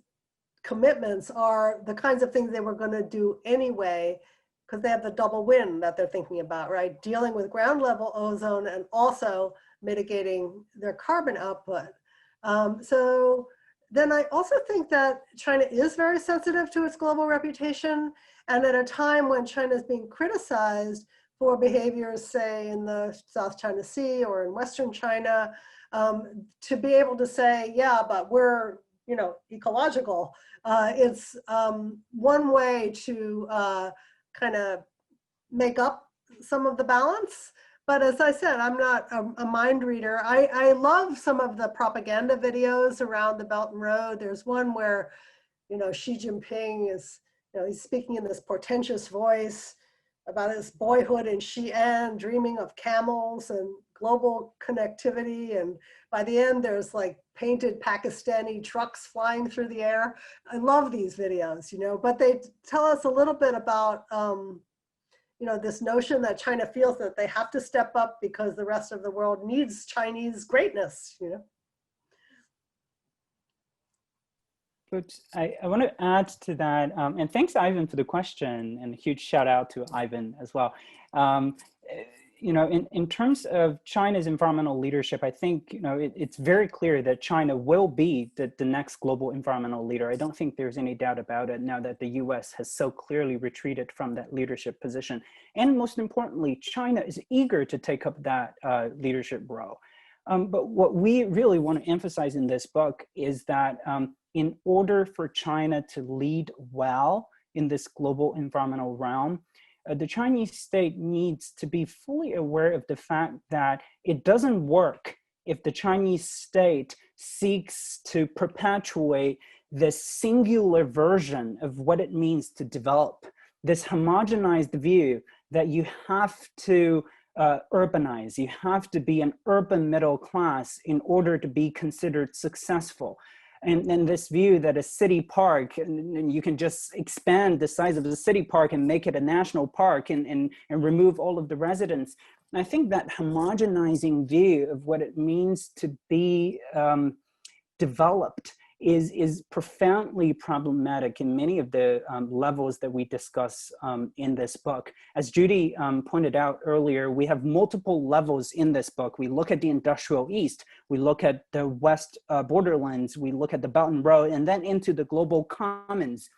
commitments are the kinds of things they were going to do anyway, because they have the double win that they're thinking about, right? Dealing with ground level ozone and also mitigating their carbon output. So then I also think that China is very sensitive to its global reputation. And at a time when China is being criticized for behaviors, say, in the South China Sea or in Western China, to be able to say, yeah, but we're, ecological, it's one way to kind of make up some of the balance. But as I said, I'm not a mind reader. I love some of the propaganda videos around the Belt and Road. There's one where, Xi Jinping is, he's speaking in this portentous voice about his boyhood in Xi'an, dreaming of camels and global connectivity. And by the end, there's like painted Pakistani trucks flying through the air. I love these videos, but they tell us a little bit about, this notion that China feels that they have to step up because the rest of the world needs Chinese greatness, But I want to add to that, and thanks, Ivan, for the question, and a huge shout out to Ivan as well. In terms of China's environmental leadership, I think it's very clear that China will be the next global environmental leader. I don't think there's any doubt about it now that the US has so clearly retreated from that leadership position. And most importantly, China is eager to take up that leadership role. But what we really want to emphasize in this book is that in order for China to lead well in this global environmental realm, the Chinese state needs to be fully aware of the fact that it doesn't work if the Chinese state seeks to perpetuate this singular version of what it means to develop, this homogenized view that you have to urbanize, you have to be an urban middle class in order to be considered successful. And this view that a city park, and you can just expand the size of the city park and make it a national park and remove all of the residents. And I think that homogenizing view of what it means to be developed is profoundly problematic in many of the levels that we discuss in this book. As Judy pointed out earlier, we have multiple levels in this book. We look at the industrial East, we look at the West borderlands, we look at the Belt and Road, and then into the global commons.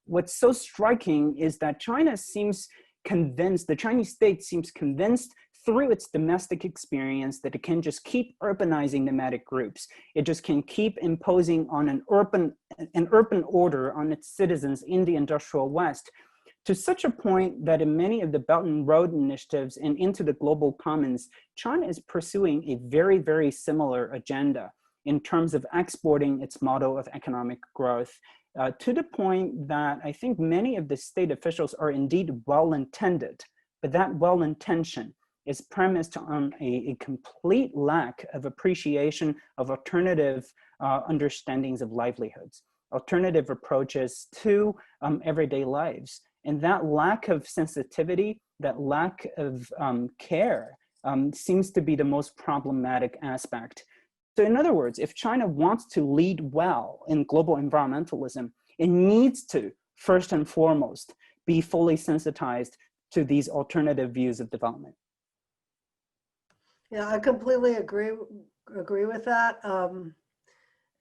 What's so striking is that China seems convinced, the Chinese state seems convinced through its domestic experience that it can just keep urbanizing nomadic groups. It just can keep imposing on an urban order on its citizens in the industrial West, to such a point that in many of the Belt and Road initiatives and into the global commons, China is pursuing a very, very similar agenda in terms of exporting its model of economic growth, to the point that I think many of the state officials are indeed well-intended, but that well-intention is premised on a complete lack of appreciation of alternative understandings of livelihoods, alternative approaches to everyday lives. And that lack of sensitivity, that lack of care seems to be the most problematic aspect. So in other words, if China wants to lead well in global environmentalism, it needs to, first and foremost, be fully sensitized to these alternative views of development. Yeah, I completely agree with that.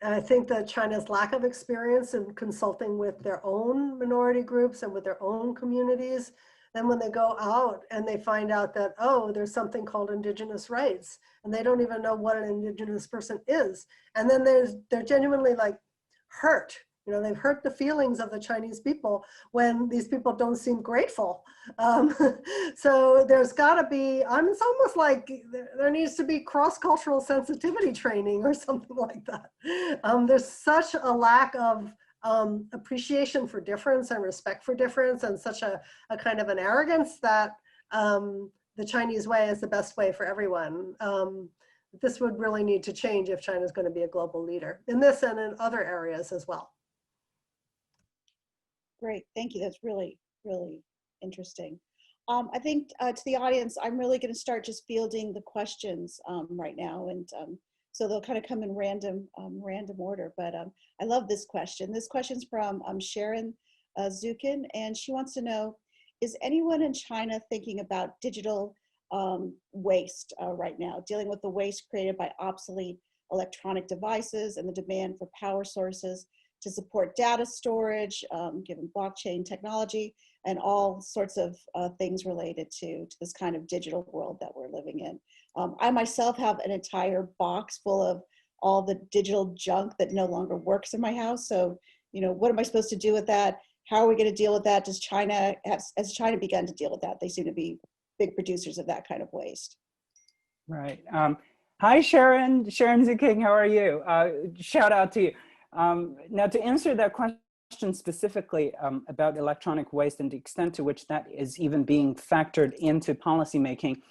I think that China's lack of experience in consulting with their own minority groups and with their own communities, then when they go out and they find out that, oh, there's something called indigenous rights, and they don't even know what an indigenous person is. And then they're genuinely like hurt. You know, they've hurt the feelings of the Chinese people when these people don't seem grateful. So there's got to be, it's almost like there needs to be cross-cultural sensitivity training or something like that. There's such a lack of appreciation for difference and respect for difference, and such a kind of an arrogance that the Chinese way is the best way for everyone. This would really need to change if China's going to be a global leader in this and in other areas as well. Great, thank you. That's really, really interesting. I think to the audience, I'm really going to start just fielding the questions right now, and so they'll kind of come in random order. But I love this question. This question's from Sharon Zukin, and she wants to know: is anyone in China thinking about digital waste right now, dealing with the waste created by obsolete electronic devices and the demand for power sources to support data storage, given blockchain technology, and all sorts of things related to this kind of digital world that we're living in. I myself have an entire box full of all the digital junk that no longer works in my house. So, you know, what am I supposed to do with that? How are we going to deal with that? Has China begun to deal with that? They seem to be big producers of that kind of waste. Right. Hi, Sharon Zuking, how are you? Shout out to you. Now, to answer that question specifically about electronic waste and the extent to which that is even being factored into policymaking,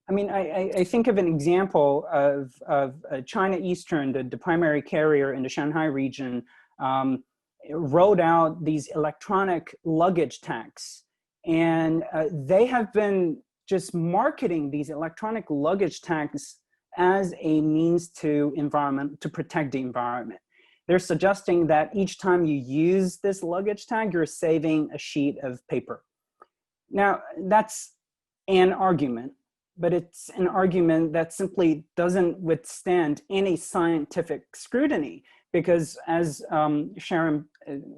I mean, I think of an example of China Eastern, the primary carrier in the Shanghai region, rolled out these electronic luggage tags. And they have been just marketing these electronic luggage tags as a means to protect the environment. They're suggesting that each time you use this luggage tag, you're saving a sheet of paper. Now, that's an argument, but it's an argument that simply doesn't withstand any scientific scrutiny, because as Sharon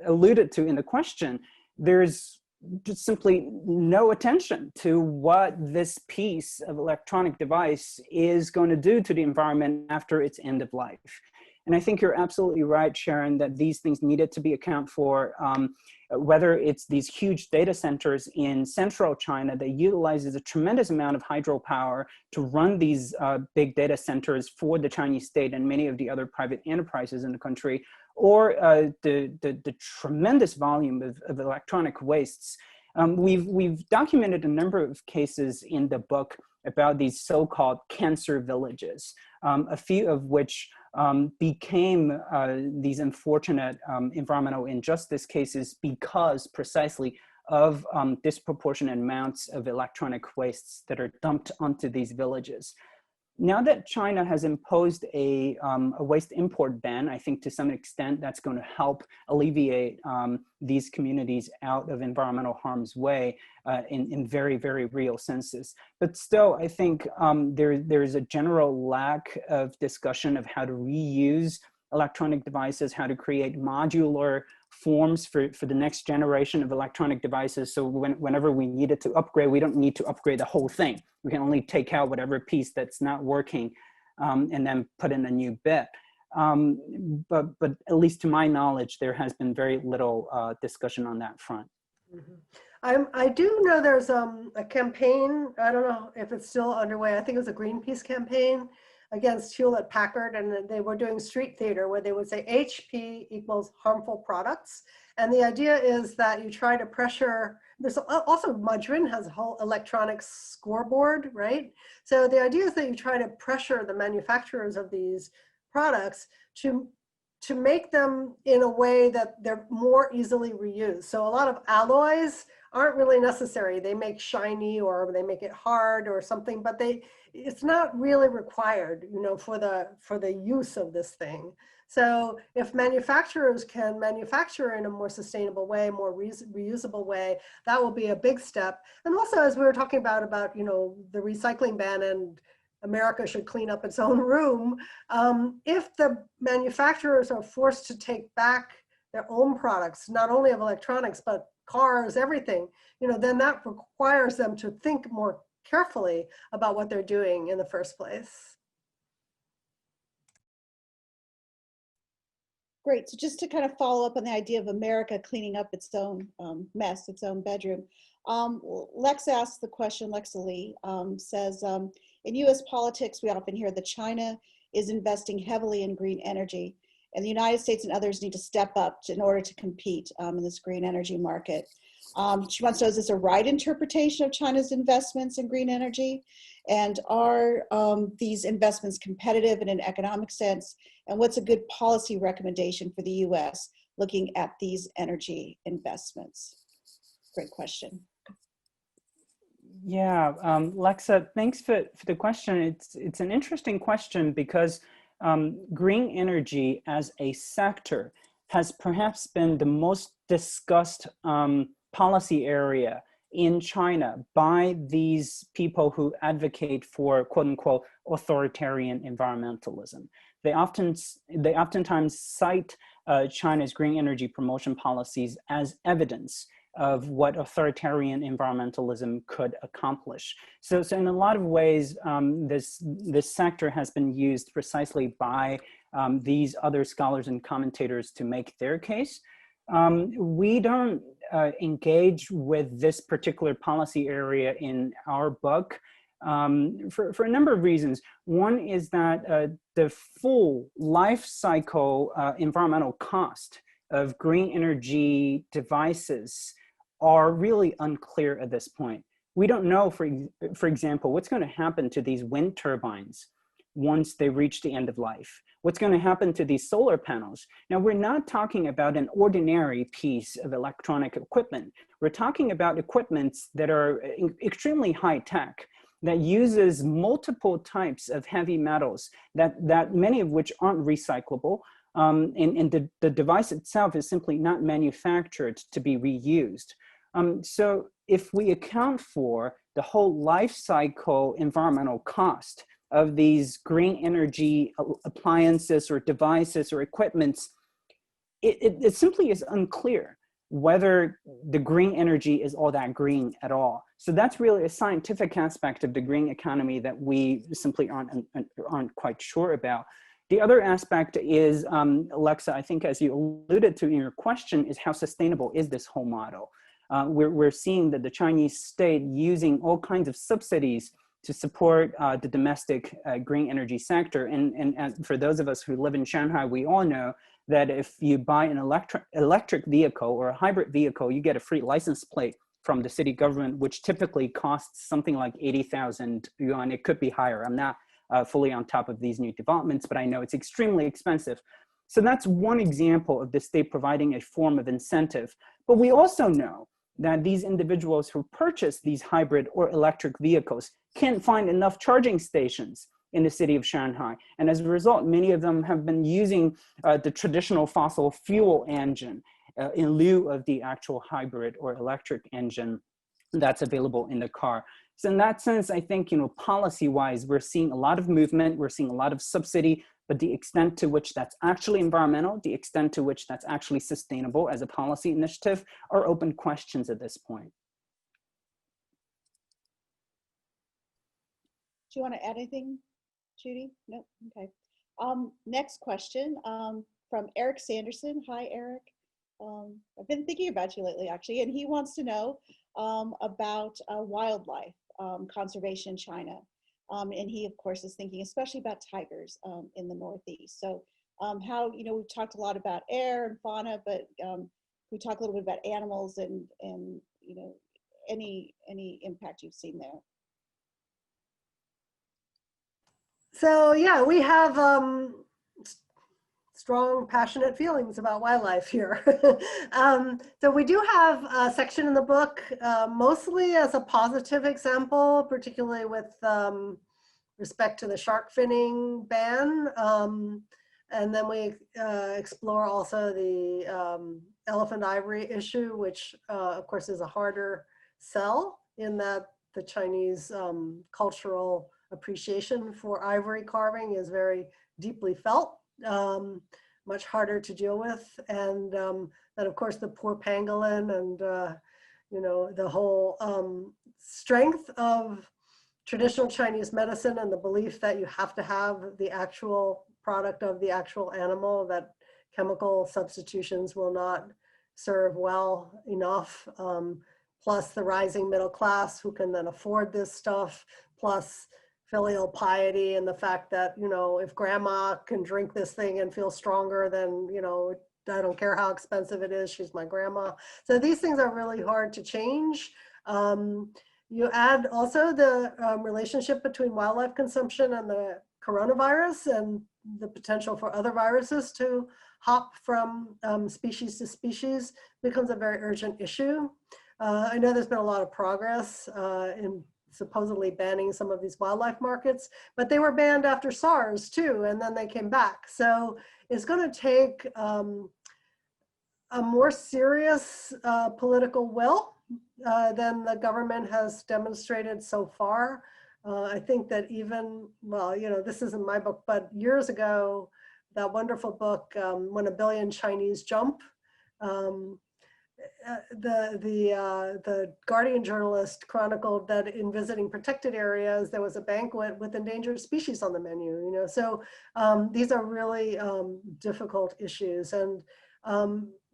alluded to in the question, there's just simply no attention to what this piece of electronic device is going to do to the environment after its end of life. And I think you're absolutely right, Sharon, that these things needed to be accounted for, whether it's these huge data centers in central China that utilizes a tremendous amount of hydropower to run these big data centers for the Chinese state and many of the other private enterprises in the country, or the tremendous volume of electronic wastes. We've documented a number of cases in the book about these so-called cancer villages, a few of which became these unfortunate environmental injustice cases because precisely of disproportionate amounts of electronic wastes that are dumped onto these villages. Now that China has imposed a waste import ban, I think to some extent that's going to help alleviate these communities out of environmental harm's way in very, very real senses. But still, I think there's a general lack of discussion of how to reuse electronic devices, how to create modular forms for the next generation of electronic devices. So whenever we needed to upgrade, we don't need to upgrade the whole thing. We can only take out whatever piece that's not working and then put in a new bit. But at least to my knowledge, there has been very little discussion on that front. Mm-hmm. I do know there's a campaign, I don't know if it's still underway, I think it was a Greenpeace campaign against Hewlett-Packard, and they were doing street theater where they would say HP equals harmful products. And the idea is that you try to pressure, there's also Madryn has a whole electronic scoreboard, right? So the idea is that you try to pressure the manufacturers of these products to to make them in a way that they're more easily reused. So a lot of alloys aren't really necessary. They make shiny or they make it hard or something, but it's not really required, you know, for the use of this thing. So if manufacturers can manufacture in a more sustainable way, more reusable way, that will be a big step. And also, as we were talking about, you know, the recycling ban and America should clean up its own room. If the manufacturers are forced to take back their own products, not only of electronics, but cars, everything, you know, then that requires them to think more carefully about what they're doing in the first place. Great. So just to kind of follow up on the idea of America cleaning up its own mess, its own bedroom. Lex asked the question, Lexa Lee says, in US politics, we often hear that China is investing heavily in green energy, and the United States and others need to step up in order to compete in this green energy market. She wants to know, is this a right interpretation of China's investments in green energy? And are these investments competitive in an economic sense? And what's a good policy recommendation for the US looking at these energy investments? Great question. Yeah, Lexa, thanks for the question. It's an interesting question because green energy as a sector has perhaps been the most discussed policy area in China by these people who advocate for quote unquote authoritarian environmentalism. They oftentimes cite China's green energy promotion policies as evidence of what authoritarian environmentalism could accomplish. So in a lot of ways, this sector has been used precisely by these other scholars and commentators to make their case. We don't engage with this particular policy area in our book for a number of reasons. One is that the full life cycle environmental cost of green energy devices are really unclear at this point. We don't know, for example, what's going to happen to these wind turbines once they reach the end of life. What's going to happen to these solar panels? Now, we're not talking about an ordinary piece of electronic equipment. We're talking about equipments that are extremely high tech, that uses multiple types of heavy metals, that many of which aren't recyclable, and the device itself is simply not manufactured to be reused. So if we account for the whole life cycle environmental cost of these green energy appliances or devices or equipments, it simply is unclear whether the green energy is all that green at all. So that's really a scientific aspect of the green economy that we simply aren't quite sure about. The other aspect is, Alexa, I think as you alluded to in your question, is how sustainable is this whole model? We're seeing that the Chinese state using all kinds of subsidies to support the domestic green energy sector. And for those of us who live in Shanghai, we all know that if you buy an electric vehicle or a hybrid vehicle, you get a free license plate from the city government, which typically costs something like 80,000 yuan. It could be higher. I'm not fully on top of these new developments, but I know it's extremely expensive. So that's one example of the state providing a form of incentive. But we also know that these individuals who purchase these hybrid or electric vehicles can't find enough charging stations in the city of Shanghai. And as a result, many of them have been using the traditional fossil fuel engine in lieu of the actual hybrid or electric engine that's available in the car. So in that sense, I think, policy-wise, we're seeing a lot of movement, we're seeing a lot of subsidy, but the extent to which that's actually environmental, the extent to which that's actually sustainable as a policy initiative are open questions at this point. Do you want to add anything, Judy? No? Okay. Next question from Eric Sanderson. Hi, Eric. I've been thinking about you lately, actually, and he wants to know about wildlife conservation in China. And he, of course, is thinking especially about tigers in the Northeast. So how, we've talked a lot about air and fauna, but we talk a little bit about animals and any impact you've seen there. So yeah, we have strong, passionate feelings about wildlife here. So we do have a section in the book, mostly as a positive example, particularly with respect to the shark finning ban. And then we explore also the elephant ivory issue, which of course is a harder sell in that the Chinese cultural appreciation for ivory carving is very deeply felt, much harder to deal with. And then of course the poor pangolin and you know, the whole strength of traditional Chinese medicine and the belief that you have to have the actual product of the actual animal, that chemical substitutions will not serve well enough, plus the rising middle class who can then afford this stuff, plus filial piety and the fact that, you know, if grandma can drink this thing and feel stronger, then, you know, I don't care how expensive it is, she's my grandma. So these things are really hard to change. You add also the relationship between wildlife consumption and the coronavirus and the potential for other viruses to hop from species to species becomes a very urgent issue. I know there's been a lot of progress in supposedly banning some of these wildlife markets, but they were banned after SARS too, and then they came back. So it's going to take a more serious political will than the government has demonstrated so far. I think that even, well, you know, this isn't my book, but years ago, that wonderful book, When a Billion Chinese Jump, the Guardian journalist chronicled that in visiting protected areas, there was a banquet with endangered species on the menu, you know, so these are really difficult issues. And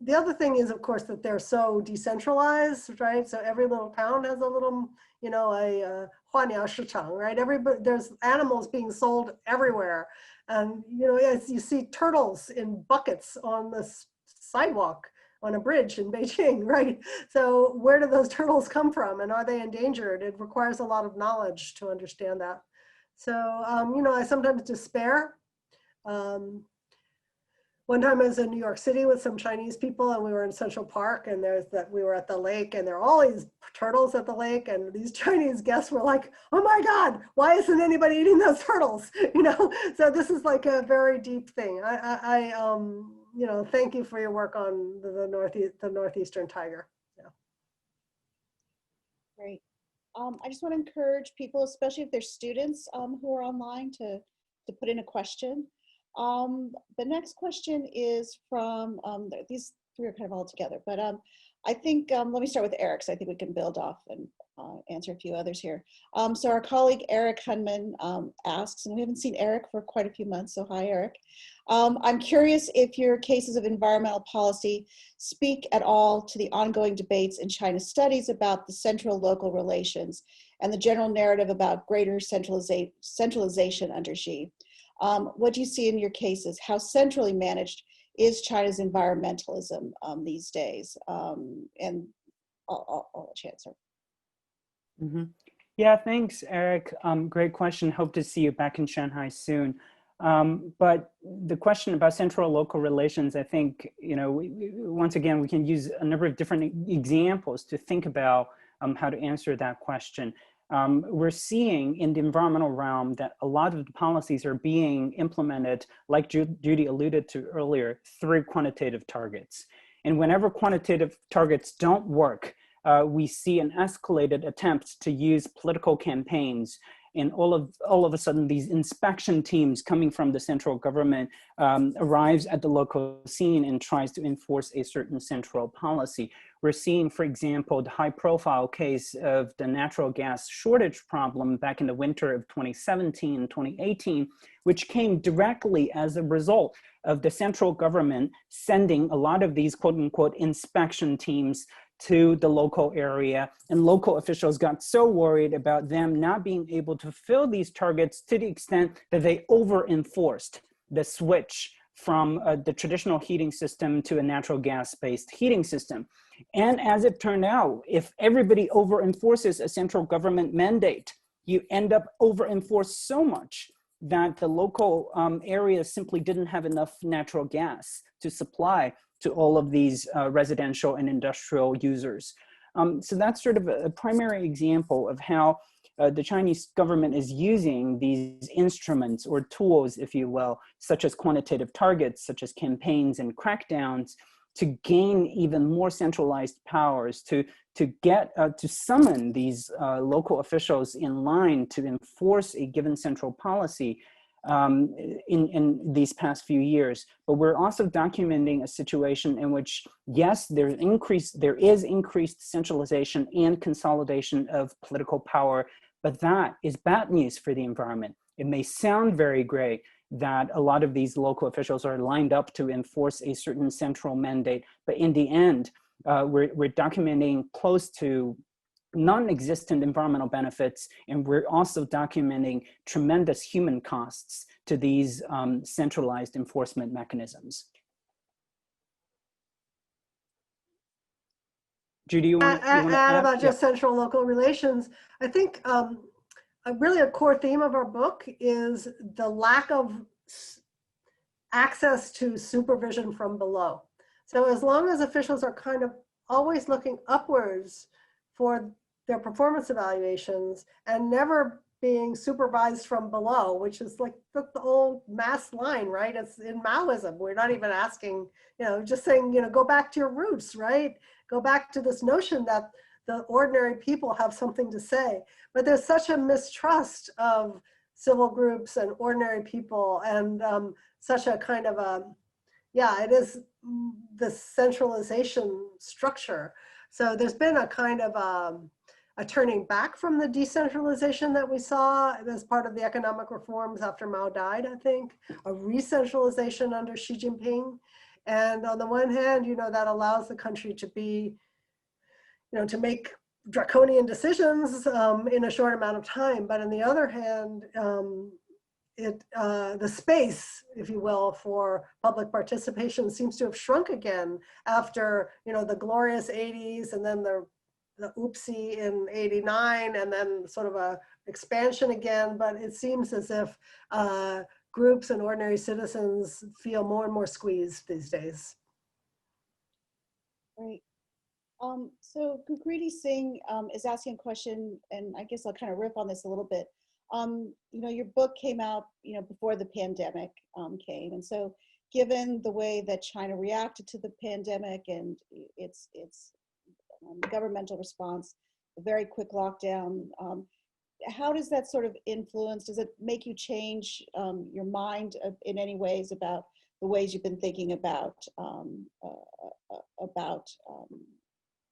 the other thing is, of course, that they're so decentralized, right? So every little town has a little, you know, a huaniao shichang, right? Everybody, there's animals being sold everywhere. And, you know, as you see turtles in buckets on the sidewalk on a bridge in Beijing, right? So where do those turtles come from and are they endangered? It requires a lot of knowledge to understand that. So, you know, I sometimes despair. One time I was in New York City with some Chinese people and we were in Central Park and we were at the lake and there are all these turtles at the lake and these Chinese guests were like, oh my God, why isn't anybody eating those turtles? You know, so this is like a very deep thing. I you know, thank you for your work on the northeastern tiger. Yeah. Great. I just want to encourage people, especially if they're students who are online, to put in a question. The next question is from, these three are kind of all together, but I think, let me start with Eric, so I think we can build off and answer a few others here. So our colleague Eric Hunman asks, and we haven't seen Eric for quite a few months, so hi Eric. I'm curious if your cases of environmental policy speak at all to the ongoing debates in China studies about the central-local relations and the general narrative about greater centralization under Xi. What do you see in your cases? How centrally managed is China's environmentalism these days? And I'll let you answer. Mm-hmm. Yeah, thanks, Eric. Great question. Hope to see you back in Shanghai soon. But the question about central local relations, I think, you know, once again, we can use a number of different examples to think about how to answer that question. We're seeing in the environmental realm that a lot of the policies are being implemented, like Judy alluded to earlier, through quantitative targets. And whenever quantitative targets don't work, we see an escalated attempt to use political campaigns. And all of a sudden, these inspection teams coming from the central government arrives at the local scene and tries to enforce a certain central policy. We're seeing, for example, the high-profile case of the natural gas shortage problem back in the winter of 2017 and 2018, which came directly as a result of the central government sending a lot of these quote-unquote inspection teams to the local area, and local officials got so worried about them not being able to fill these targets to the extent that they over-enforced the switch from the traditional heating system to a natural gas-based heating system. And as it turned out, if everybody over-enforces a central government mandate, you end up over-enforce so much that the local areas simply didn't have enough natural gas to supply to all of these residential and industrial users. So that's sort of a primary example of how the Chinese government is using these instruments or tools, if you will, such as quantitative targets, such as campaigns and crackdowns, to gain even more centralized powers, to summon these local officials in line to enforce a given central policy in these past few years. But we're also documenting a situation in which, yes, there is increased centralization and consolidation of political power, but that is bad news for the environment. It may sound very great that a lot of these local officials are lined up to enforce a certain central mandate, but in the end, we're documenting close to non-existent environmental benefits, and we're also documenting tremendous human costs to these centralized enforcement mechanisms. Judy, you want to add about just central local relations? I think really a core theme of our book is the lack of access to supervision from below. So as long as officials are kind of always looking upwards for their performance evaluations and never being supervised from below, which is like the old mass line, right? It's in Maoism. We're not even asking, just saying, go back to your roots, right? Go back to this notion that the ordinary people have something to say. But there's such a mistrust of civil groups and ordinary people, and such a kind of it is the centralization structure. So there's been a kind of a turning back from the decentralization that we saw as part of the economic reforms after Mao died, I think, a re-centralization under Xi Jinping. And on the one hand, that allows the country to be, to make draconian decisions in a short amount of time. But on the other hand, the space, if you will, for public participation seems to have shrunk again after, the glorious 80s and then the oopsie in 89 and then sort of a expansion again. But it seems as if groups and ordinary citizens feel more and more squeezed these days. Right. So Gukriti Singh is asking a question, and I guess I'll kind of riff on this a little bit. Your book came out, before the pandemic came, and so given the way that China reacted to the pandemic and its governmental response, a very quick lockdown, how does that sort of influence? Does it make you change your mind in any ways about the ways you've been thinking about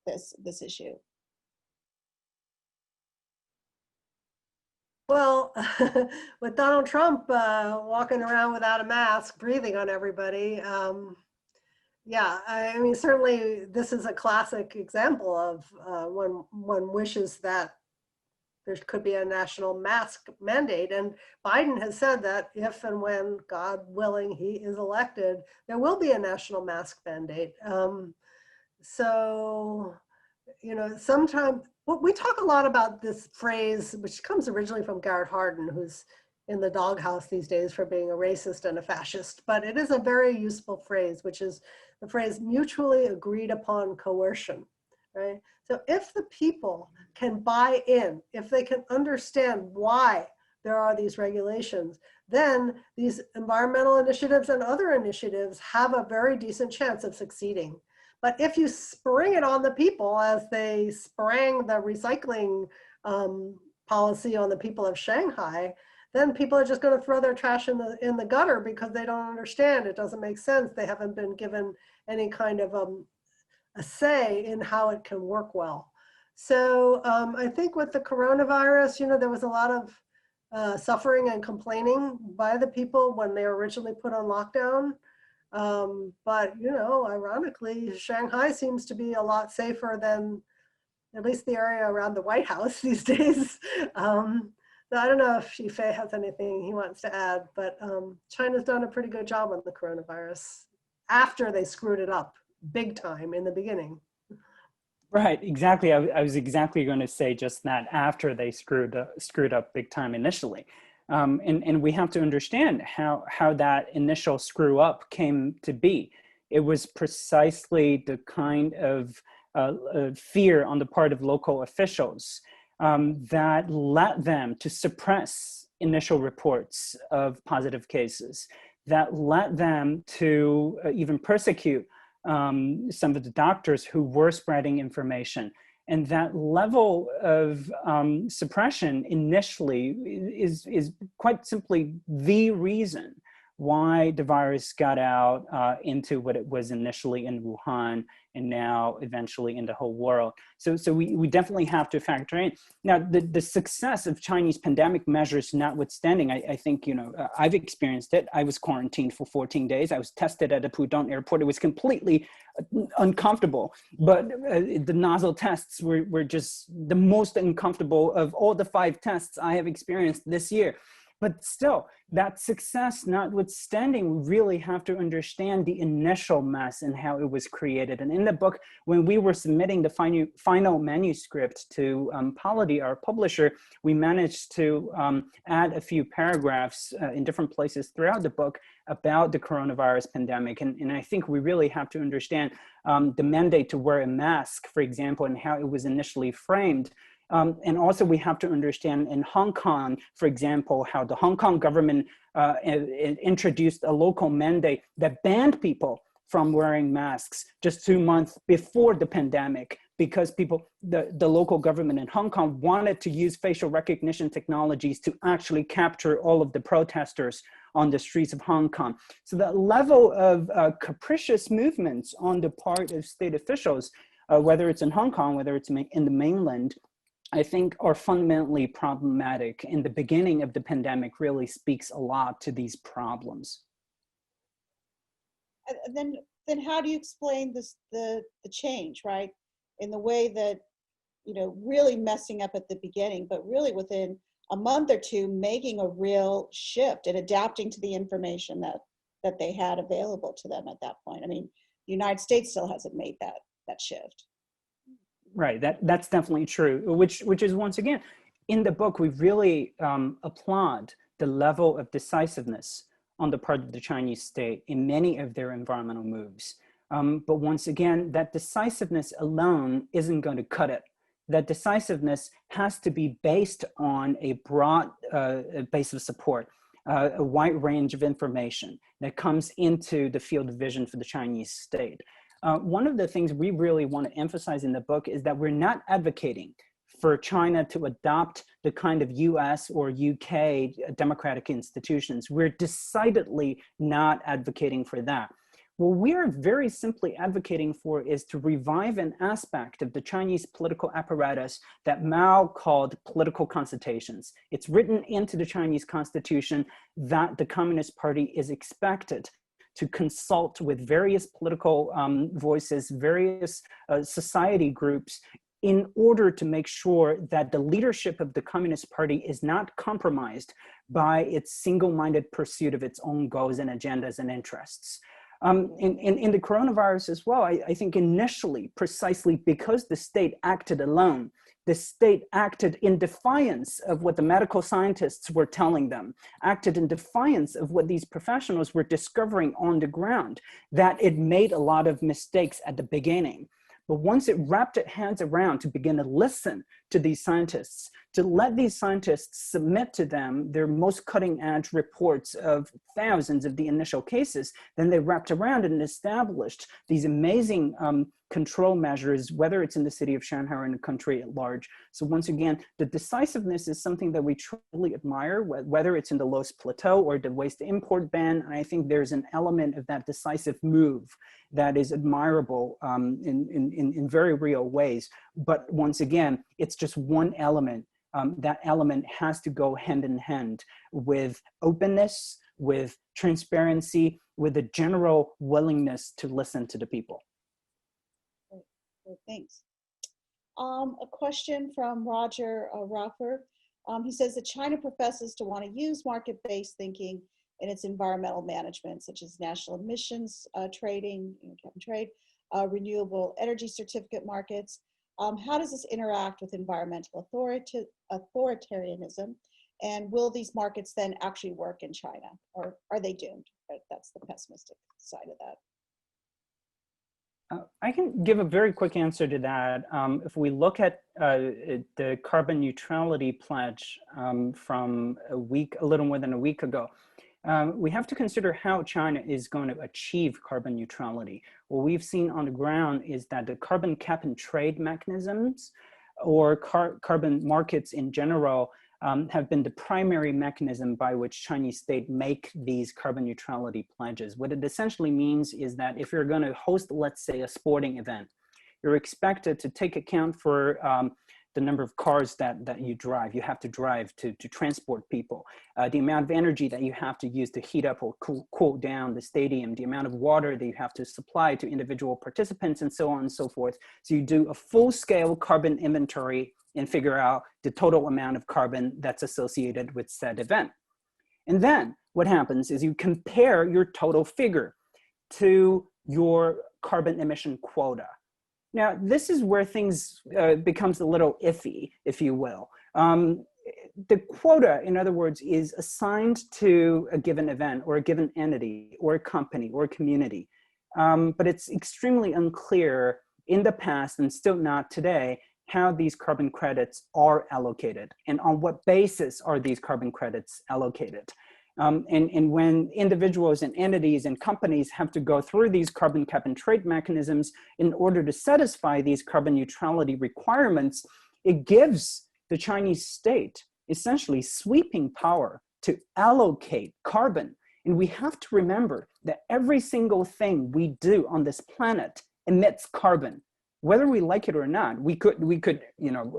this issue? Well, with Donald Trump walking around without a mask, breathing on everybody, I mean, certainly this is a classic example of when one wishes that there could be a national mask mandate. And Biden has said that if and when, God willing, he is elected, there will be a national mask mandate. Sometimes we talk a lot about this phrase, which comes originally from Garrett Hardin, who's in the doghouse these days for being a racist and a fascist, but it is a very useful phrase, which is the phrase mutually agreed upon coercion, right? So if the people can buy in, if they can understand why there are these regulations, then these environmental initiatives and other initiatives have a very decent chance of succeeding. But if you spring it on the people, as they sprang the recycling policy on the people of Shanghai, then people are just going to throw their trash in the gutter because they don't understand. It doesn't make sense. They haven't been given any kind of a say in how it can work well. So I think with the coronavirus, there was a lot of suffering and complaining by the people when they were originally put on lockdown. But, ironically, Shanghai seems to be a lot safer than at least the area around the White House these days. So I don't know if Xifei has anything he wants to add, but China's done a pretty good job on the coronavirus after they screwed it up big time in the beginning. Right, exactly. I was exactly going to say just that, after they screwed up big time initially. And we have to understand how that initial screw up came to be. It was precisely the kind of fear on the part of local officials that led them to suppress initial reports of positive cases, that led them to even persecute some of the doctors who were spreading information. And that level of suppression initially is quite simply the reason why the virus got out into what it was initially in Wuhan and now eventually in the whole world. So we definitely have to factor in. Now, the success of Chinese pandemic measures notwithstanding, I think, you know, I've experienced it. I was quarantined for 14 days. I was tested at the Pudong airport. It was completely uncomfortable, but the nozzle tests were just the most uncomfortable of all the 5 tests I have experienced this year. But still, that success notwithstanding, we really have to understand the initial mess and how it was created. And in the book, when we were submitting the final manuscript to Polity, our publisher, we managed to add a few paragraphs in different places throughout the book about the coronavirus pandemic. And I think we really have to understand the mandate to wear a mask, for example, and how it was initially framed. And also we have to understand in Hong Kong, for example, how the Hong Kong government introduced a local mandate that banned people from wearing masks just 2 months before the pandemic, because the local government in Hong Kong wanted to use facial recognition technologies to actually capture all of the protesters on the streets of Hong Kong. So that level of capricious movements on the part of state officials, whether it's in Hong Kong, whether it's in the mainland, I think are fundamentally problematic. And the beginning of the pandemic really speaks a lot to these problems. And then how do you explain this, the change, right? In the way that, you know, really messing up at the beginning, but really within a month or two, making a real shift and adapting to the information that they had available to them at that point. I mean, the United States still hasn't made that shift. Right, that's definitely true, which is, once again, in the book, we really applaud the level of decisiveness on the part of the Chinese state in many of their environmental moves. But once again, that decisiveness alone isn't going to cut it. That decisiveness has to be based on a broad base of support, a wide range of information that comes into the field of vision for the Chinese state. One of the things we really want to emphasize in the book is that we're not advocating for China to adopt the kind of US or UK democratic institutions. We're decidedly not advocating for that. What we're very simply advocating for is to revive an aspect of the Chinese political apparatus that Mao called political consultations. It's written into the Chinese constitution that the Communist Party is expected to consult with various political voices, various society groups, in order to make sure that the leadership of the Communist Party is not compromised by its single-minded pursuit of its own goals and agendas and interests. In the coronavirus as well, I think initially, precisely because the state acted alone, the state acted in defiance of what the medical scientists were telling them, acted in defiance of what these professionals were discovering on the ground, that it made a lot of mistakes at the beginning. But once it wrapped its hands around to begin to listen to these scientists, to let these scientists submit to them their most cutting edge reports of thousands of the initial cases, then they wrapped around and established these amazing control measures, whether it's in the city of Shanghai or in the country at large. So once again, the decisiveness is something that we truly admire, whether it's in the Loess Plateau or the waste import ban. And I think there's an element of that decisive move that is admirable in very real ways. But once again, it's just one element. That element has to go hand in hand with openness, with transparency, with a general willingness to listen to the people. Great, thanks. A question from Roger Raffer. He says that China professes to want to use market-based thinking in its environmental management, such as national emissions trading, cap and trade, renewable energy certificate markets. How does this interact with environmental authoritarianism? And will these markets then actually work in China, or are they doomed? Right? That's the pessimistic side of that. I can give a very quick answer to that. If we look at the carbon neutrality pledge from a little more than a week ago, we have to consider how China is going to achieve carbon neutrality. What we've seen on the ground is that the carbon cap and trade mechanisms or carbon markets in general have been the primary mechanism by which Chinese state make these carbon neutrality pledges. What it essentially means is that if you're going to host, let's say, a sporting event, you're expected to take account for the number of cars that you drive. You have to drive to transport people, the amount of energy that you have to use to heat up or cool down the stadium, the amount of water that you have to supply to individual participants, and so on and so forth. So you do a full-scale carbon inventory and figure out the total amount of carbon that's associated with said event. And then what happens is you compare your total figure to your carbon emission quota. Now, this is where things becomes a little iffy, if you will. The quota, in other words, is assigned to a given event or a given entity or a company or a community. But it's extremely unclear in the past and still not today how these carbon credits are allocated and on what basis are these carbon credits allocated. And when individuals and entities and companies have to go through these carbon cap and trade mechanisms in order to satisfy these carbon neutrality requirements, it gives the Chinese state essentially sweeping power to allocate carbon. And we have to remember that every single thing we do on this planet emits carbon. Whether we like it or not, we could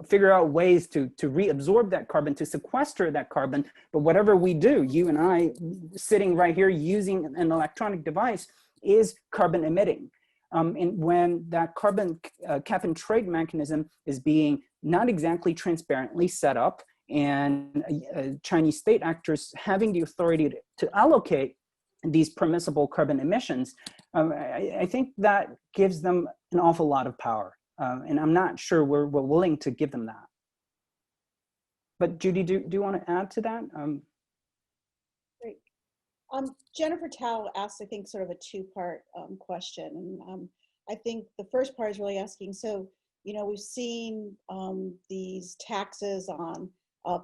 figure out ways to reabsorb that carbon, to sequester that carbon. But whatever we do, you and I sitting right here using an electronic device is carbon emitting. And when that carbon cap and trade mechanism is being not exactly transparently set up, and Chinese state actors having the authority to allocate these permissible carbon emissions, I think that gives them an awful lot of power. And I'm not sure we're willing to give them that. But Judy, do you want to add to that? Great. Jennifer Tao asked, I think, sort of a two-part question. And I think the first part is really asking, so, we've seen these taxes on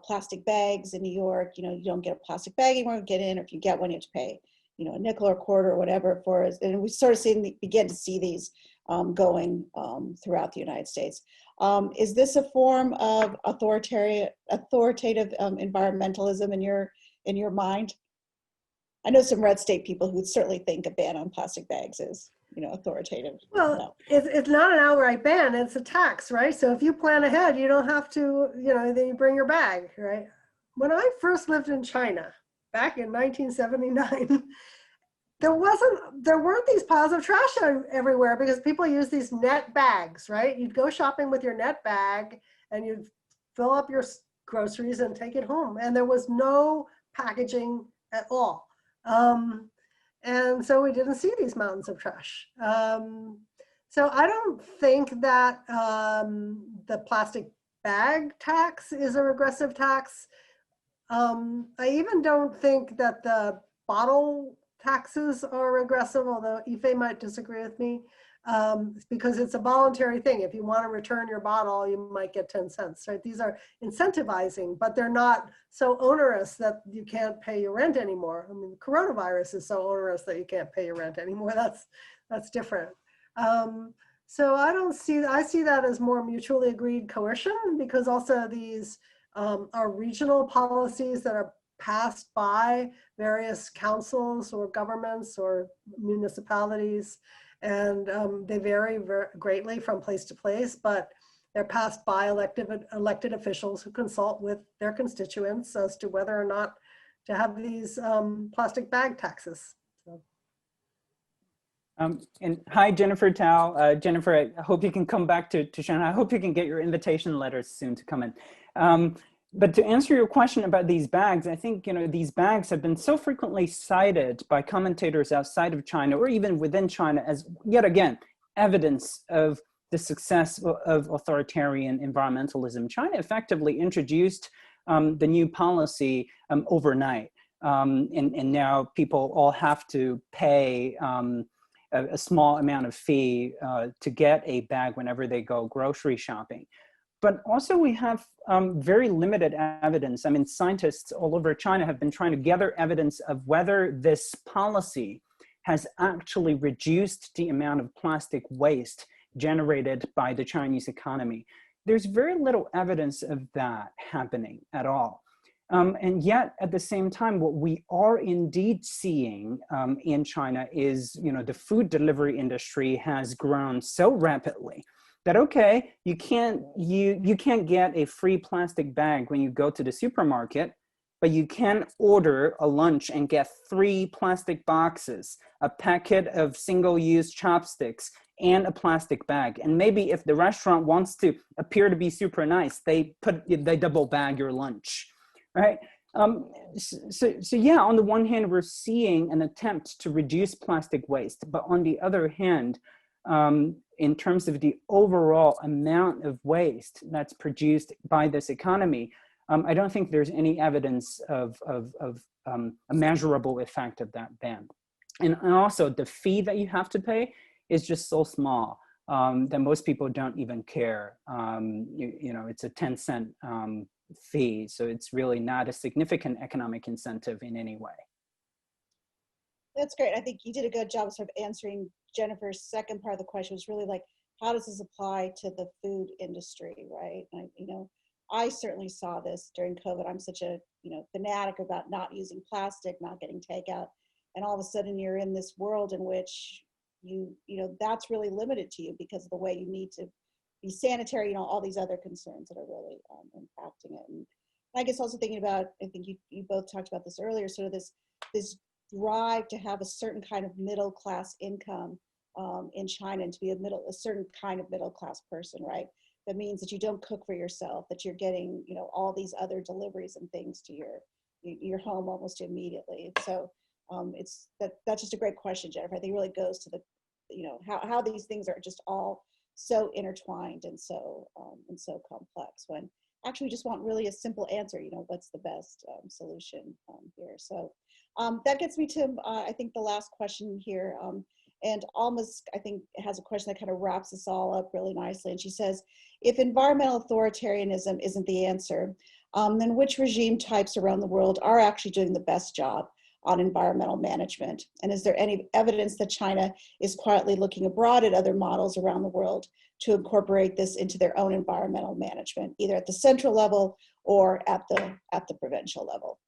plastic bags in New York. You don't get a plastic bag anymore, get in, or if you get one, you have to pay a nickel or a quarter or whatever for it. And we sort of begin to see these going throughout the United States. Is this a form of authoritative environmentalism in your mind? I know some red state people who would certainly think a ban on plastic bags is authoritative. Well, no. It's not an outright ban, it's a tax, right? So if you plan ahead, you don't have to, then you bring your bag, right? When I first lived in China, back in 1979, there weren't these piles of trash everywhere because people use these net bags, right? You'd go shopping with your net bag and you'd fill up your groceries and take it home. And there was no packaging at all. And so we didn't see these mountains of trash. So I don't think that the plastic bag tax is a regressive tax. I even don't think that the bottle taxes are regressive, although Ife might disagree with me, because it's a voluntary thing. If you want to return your bottle, you might get 10 cents, right? These are incentivizing, but they're not so onerous that you can't pay your rent anymore. I mean, the coronavirus is so onerous that you can't pay your rent anymore. That's different. So I see that as more mutually agreed coercion, because also these are regional policies that are passed by various councils or governments or municipalities, and they vary greatly from place to place, but they're passed by elected officials who consult with their constituents as to whether or not to have these plastic bag taxes. So. And hi, Jennifer Tao. Jennifer, I hope you can come back to Shanghai. I hope you can get your invitation letters soon to come in. But to answer your question about these bags, I think these bags have been so frequently cited by commentators outside of China or even within China as, yet again, evidence of the success of authoritarian environmentalism. China effectively introduced the new policy overnight. And now people all have to pay a small amount of fee to get a bag whenever they go grocery shopping. But also we have very limited evidence. I mean, scientists all over China have been trying to gather evidence of whether this policy has actually reduced the amount of plastic waste generated by the Chinese economy. There's very little evidence of that happening at all. And yet, at the same time, what we are indeed seeing in China is, the food delivery industry has grown so rapidly that, okay, you can't get a free plastic bag when you go to the supermarket, but you can order a lunch and get 3 plastic boxes, a packet of single-use chopsticks, and a plastic bag. And maybe if the restaurant wants to appear to be super nice, they double bag your lunch. Right. So yeah, on the one hand, we're seeing an attempt to reduce plastic waste, but on the other hand, in terms of the overall amount of waste that's produced by this economy, I don't think there's any evidence of a measurable effect of that ban. And also the fee that you have to pay is just so small that most people don't even care. It's a 10-cent fee, so it's really not a significant economic incentive in any way. That's great. I think you did a good job of sort of answering Jennifer's second part of the question, was really like, how does this apply to the food industry, right? And I certainly saw this during COVID. I'm such a fanatic about not using plastic, not getting takeout, and all of a sudden you're in this world in which that's really limited to you because of the way you need to be sanitary, all these other concerns that are really impacting it. And I guess also thinking about, I think you both talked about this earlier, sort of this drive to have a certain kind of middle class income in China, and to be a certain kind of middle class person, right? That means that you don't cook for yourself, that you're getting all these other deliveries and things to your home almost immediately. So that's just a great question, Jennifer. I think it really goes to the how these things are just all so intertwined and so complex, when actually we just want really a simple answer, what's the best solution here. So that gets me to I think the last question here, and Alma's I think has a question that kind of wraps us all up really nicely, and she says, if environmental authoritarianism isn't the answer, then which regime types around the world are actually doing the best job on environmental management? And is there any evidence that China is quietly looking abroad at other models around the world to incorporate this into their own environmental management, either at the central level or at the provincial level?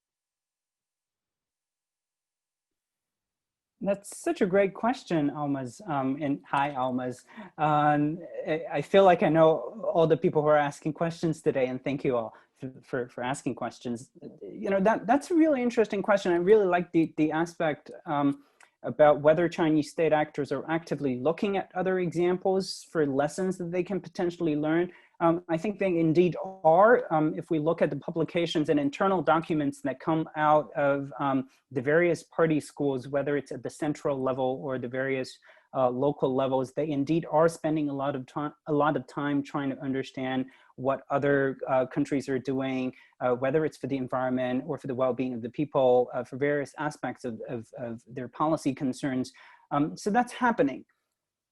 That's such a great question, Almaz, and hi, Almaz. I feel like I know all the people who are asking questions today, and thank you all for asking questions. That's a really interesting question. I really like the aspect about whether Chinese state actors are actively looking at other examples for lessons that they can potentially learn. I think they indeed are. If we look at the publications and internal documents that come out of the various party schools, whether it's at the central level or the various local levels, they indeed are spending a lot of time trying to understand what other countries are doing, whether it's for the environment or for the well-being of the people, for various aspects of their policy concerns. So that's happening.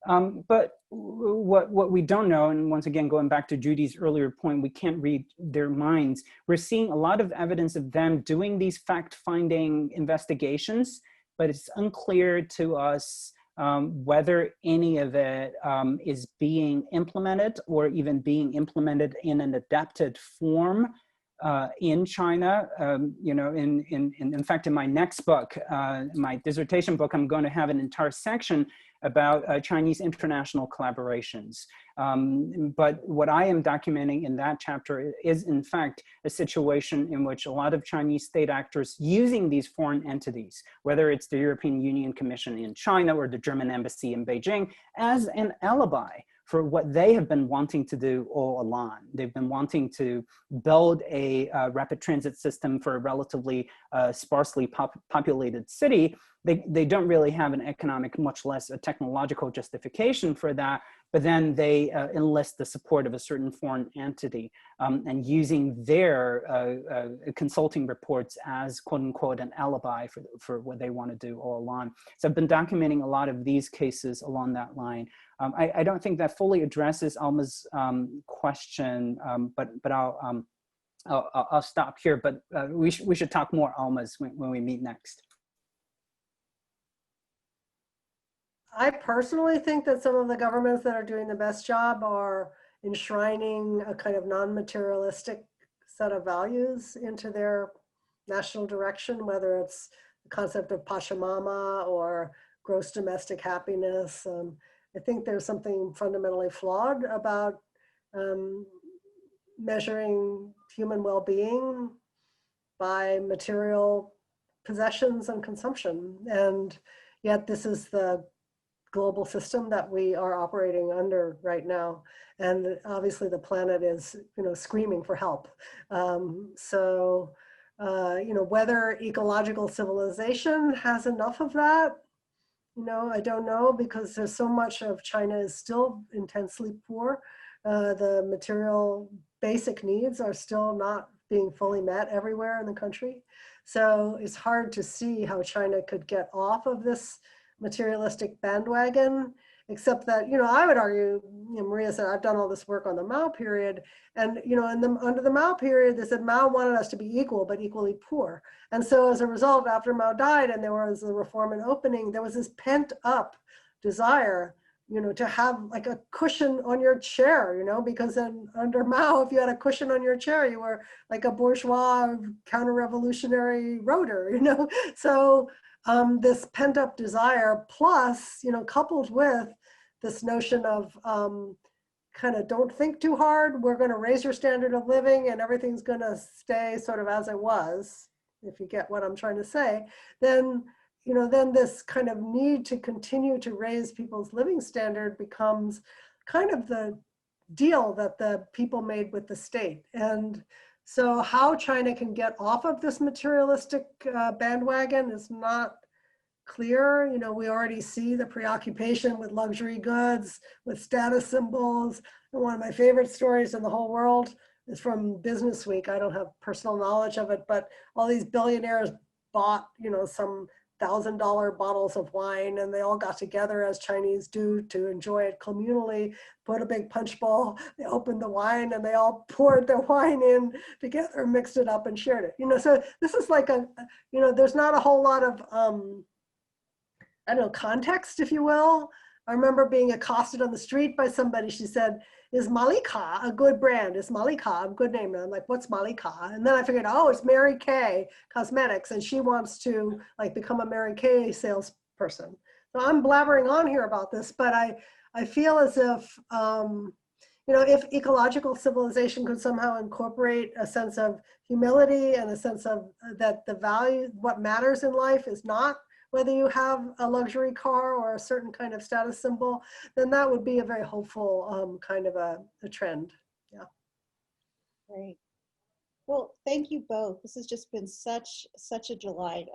But what we don't know, and once again, going back to Judy's earlier point, we can't read their minds. We're seeing a lot of evidence of them doing these fact-finding investigations, but it's unclear to us whether any of it is being implemented or even being implemented in an adapted form in China. In fact, in my next book, my dissertation book, I'm going to have an entire section about Chinese international collaborations. But what I am documenting in that chapter is, in fact, a situation in which a lot of Chinese state actors using these foreign entities, whether it's the European Union Commission in China or the German embassy in Beijing, as an alibi for what they have been wanting to do all along. They've been wanting to build a rapid transit system for a relatively sparsely populated city. They don't really have an economic, much less a technological justification for that, but then they enlist the support of a certain foreign entity and using their consulting reports as quote unquote an alibi for what they want to do all along. So I've been documenting a lot of these cases along that line. I don't think that fully addresses Alma's question, but I'll stop here, but we should talk more, Alma's, when we meet next. I personally think that some of the governments that are doing the best job are enshrining a kind of non-materialistic set of values into their national direction, whether it's the concept of Pachamama or gross domestic happiness. I think there's something fundamentally flawed about measuring human well-being by material possessions and consumption. And yet this is the global system that we are operating under right now. And obviously the planet is, screaming for help. Whether ecological civilization has enough of that, I don't know, because there's so much of China is still intensely poor. The material basic needs are still not being fully met everywhere in the country. So it's hard to see how China could get off of this materialistic bandwagon, except that, I would argue, Maria said, I've done all this work on the Mao period, and, under the Mao period, they said Mao wanted us to be equal, but equally poor. And so as a result, after Mao died and there was the reform and opening, there was this pent up desire, to have like a cushion on your chair, because then under Mao, if you had a cushion on your chair, you were like a bourgeois counter-revolutionary roader, So this pent up desire plus, coupled with this notion of kind of don't think too hard, we're going to raise your standard of living and everything's going to stay sort of as it was, if you get what I'm trying to say, then this kind of need to continue to raise people's living standard becomes kind of the deal that the people made with the state. And so how China can get off of this materialistic bandwagon is not clear. We already see the preoccupation with luxury goods, with status symbols. And one of my favorite stories in the whole world is from Business Week. I don't have personal knowledge of it, but all these billionaires bought, some $1,000 bottles of wine, and they all got together as Chinese do to enjoy it communally, put a big punch bowl, they opened the wine and they all poured their wine in together, mixed it up and shared it. So this is like there's not a whole lot of, context, if you will. I remember being accosted on the street by somebody. She said, is Malika a good brand? Is Malika a good name? And I'm like, what's Malika? And then I figured, oh, it's Mary Kay Cosmetics. And she wants to become a Mary Kay salesperson. So I'm blabbering on here about this, but I feel as if, if ecological civilization could somehow incorporate a sense of humility and a sense of that the value, what matters in life is not whether you have a luxury car or a certain kind of status symbol, then that would be a very hopeful kind of a trend. Yeah. Great. Well, thank you both. This has just been such a delight.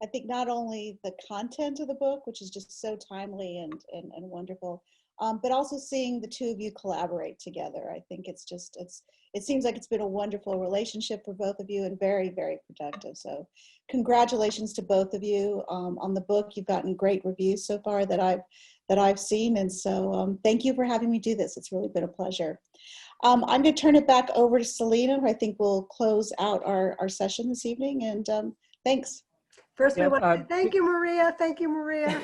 I think not only the content of the book, which is just so timely and wonderful, but also seeing the two of you collaborate together. I think it seems like it's been a wonderful relationship for both of you and very, very productive. So congratulations to both of you on the book. You've gotten great reviews so far that I've seen. And so thank you for having me do this. It's really been a pleasure. I'm going to turn it back over to Selena, who I think will close out our session this evening. And thanks. First, we want to say thank you, Maria. Thank you, Maria.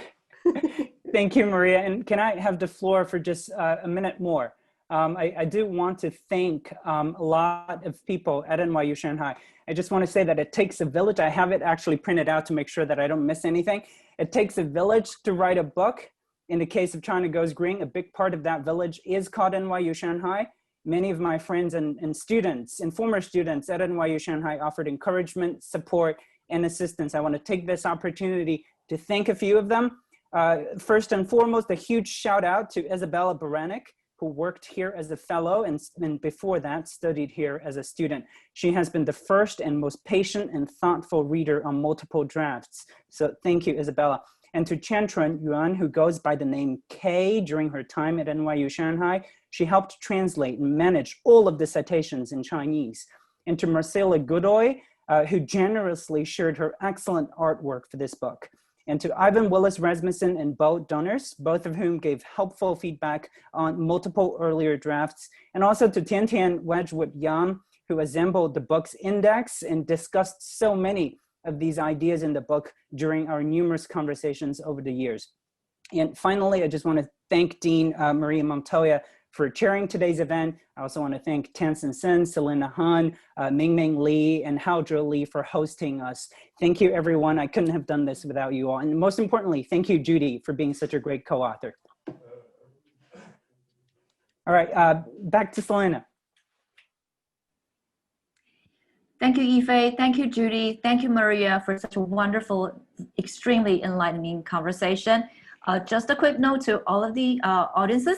Thank you, Maria. And can I have the floor for just a minute more? I do want to thank a lot of people at NYU Shanghai. I just want to say that it takes a village. I have it actually printed out to make sure that I don't miss anything. It takes a village to write a book. In the case of China Goes Green, a big part of that village is called NYU Shanghai. Many of my friends and students and former students at NYU Shanghai offered encouragement, support, and assistance. I want to take this opportunity to thank a few of them. First and foremost, a huge shout out to Isabella Baranek, who worked here as a fellow and before that studied here as a student. She has been the first and most patient and thoughtful reader on multiple drafts. So thank you, Isabella. And to Qianchun Yuan, who goes by the name Kay during her time at NYU Shanghai, she helped translate and manage all of the citations in Chinese. And to Marcela Godoy, who generously shared her excellent artwork for this book. And to Ivan Willis Rasmussen and Bo Donners, both of whom gave helpful feedback on multiple earlier drafts. And also to Tian Tian Wedgwood Yang, who assembled the book's index and discussed so many of these ideas in the book during our numerous conversations over the years. And finally, I just want to thank Dean Maria Montoya for chairing today's event. I also want to thank Tansen Sen, Selena Han, Mingming Li, and Haozhe Li for hosting us. Thank you, everyone. I couldn't have done this without you all. And most importantly, thank you, Judy, for being such a great co-author. All right, back to Selena. Thank you, Yifei. Thank you, Judy. Thank you, Maria, for such a wonderful, extremely enlightening conversation. Just a quick note to all of the audiences,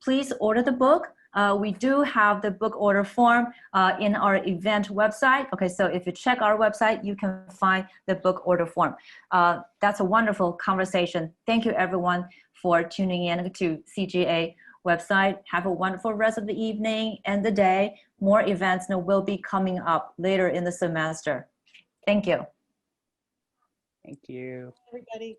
please order the book. We do have the book order form in our event website. Okay, so if you check our website, you can find the book order form. That's a wonderful conversation. Thank you, everyone, for tuning in to CGA website. Have a wonderful rest of the evening and the day. More events will be coming up later in the semester. Thank you. Thank you. Everybody.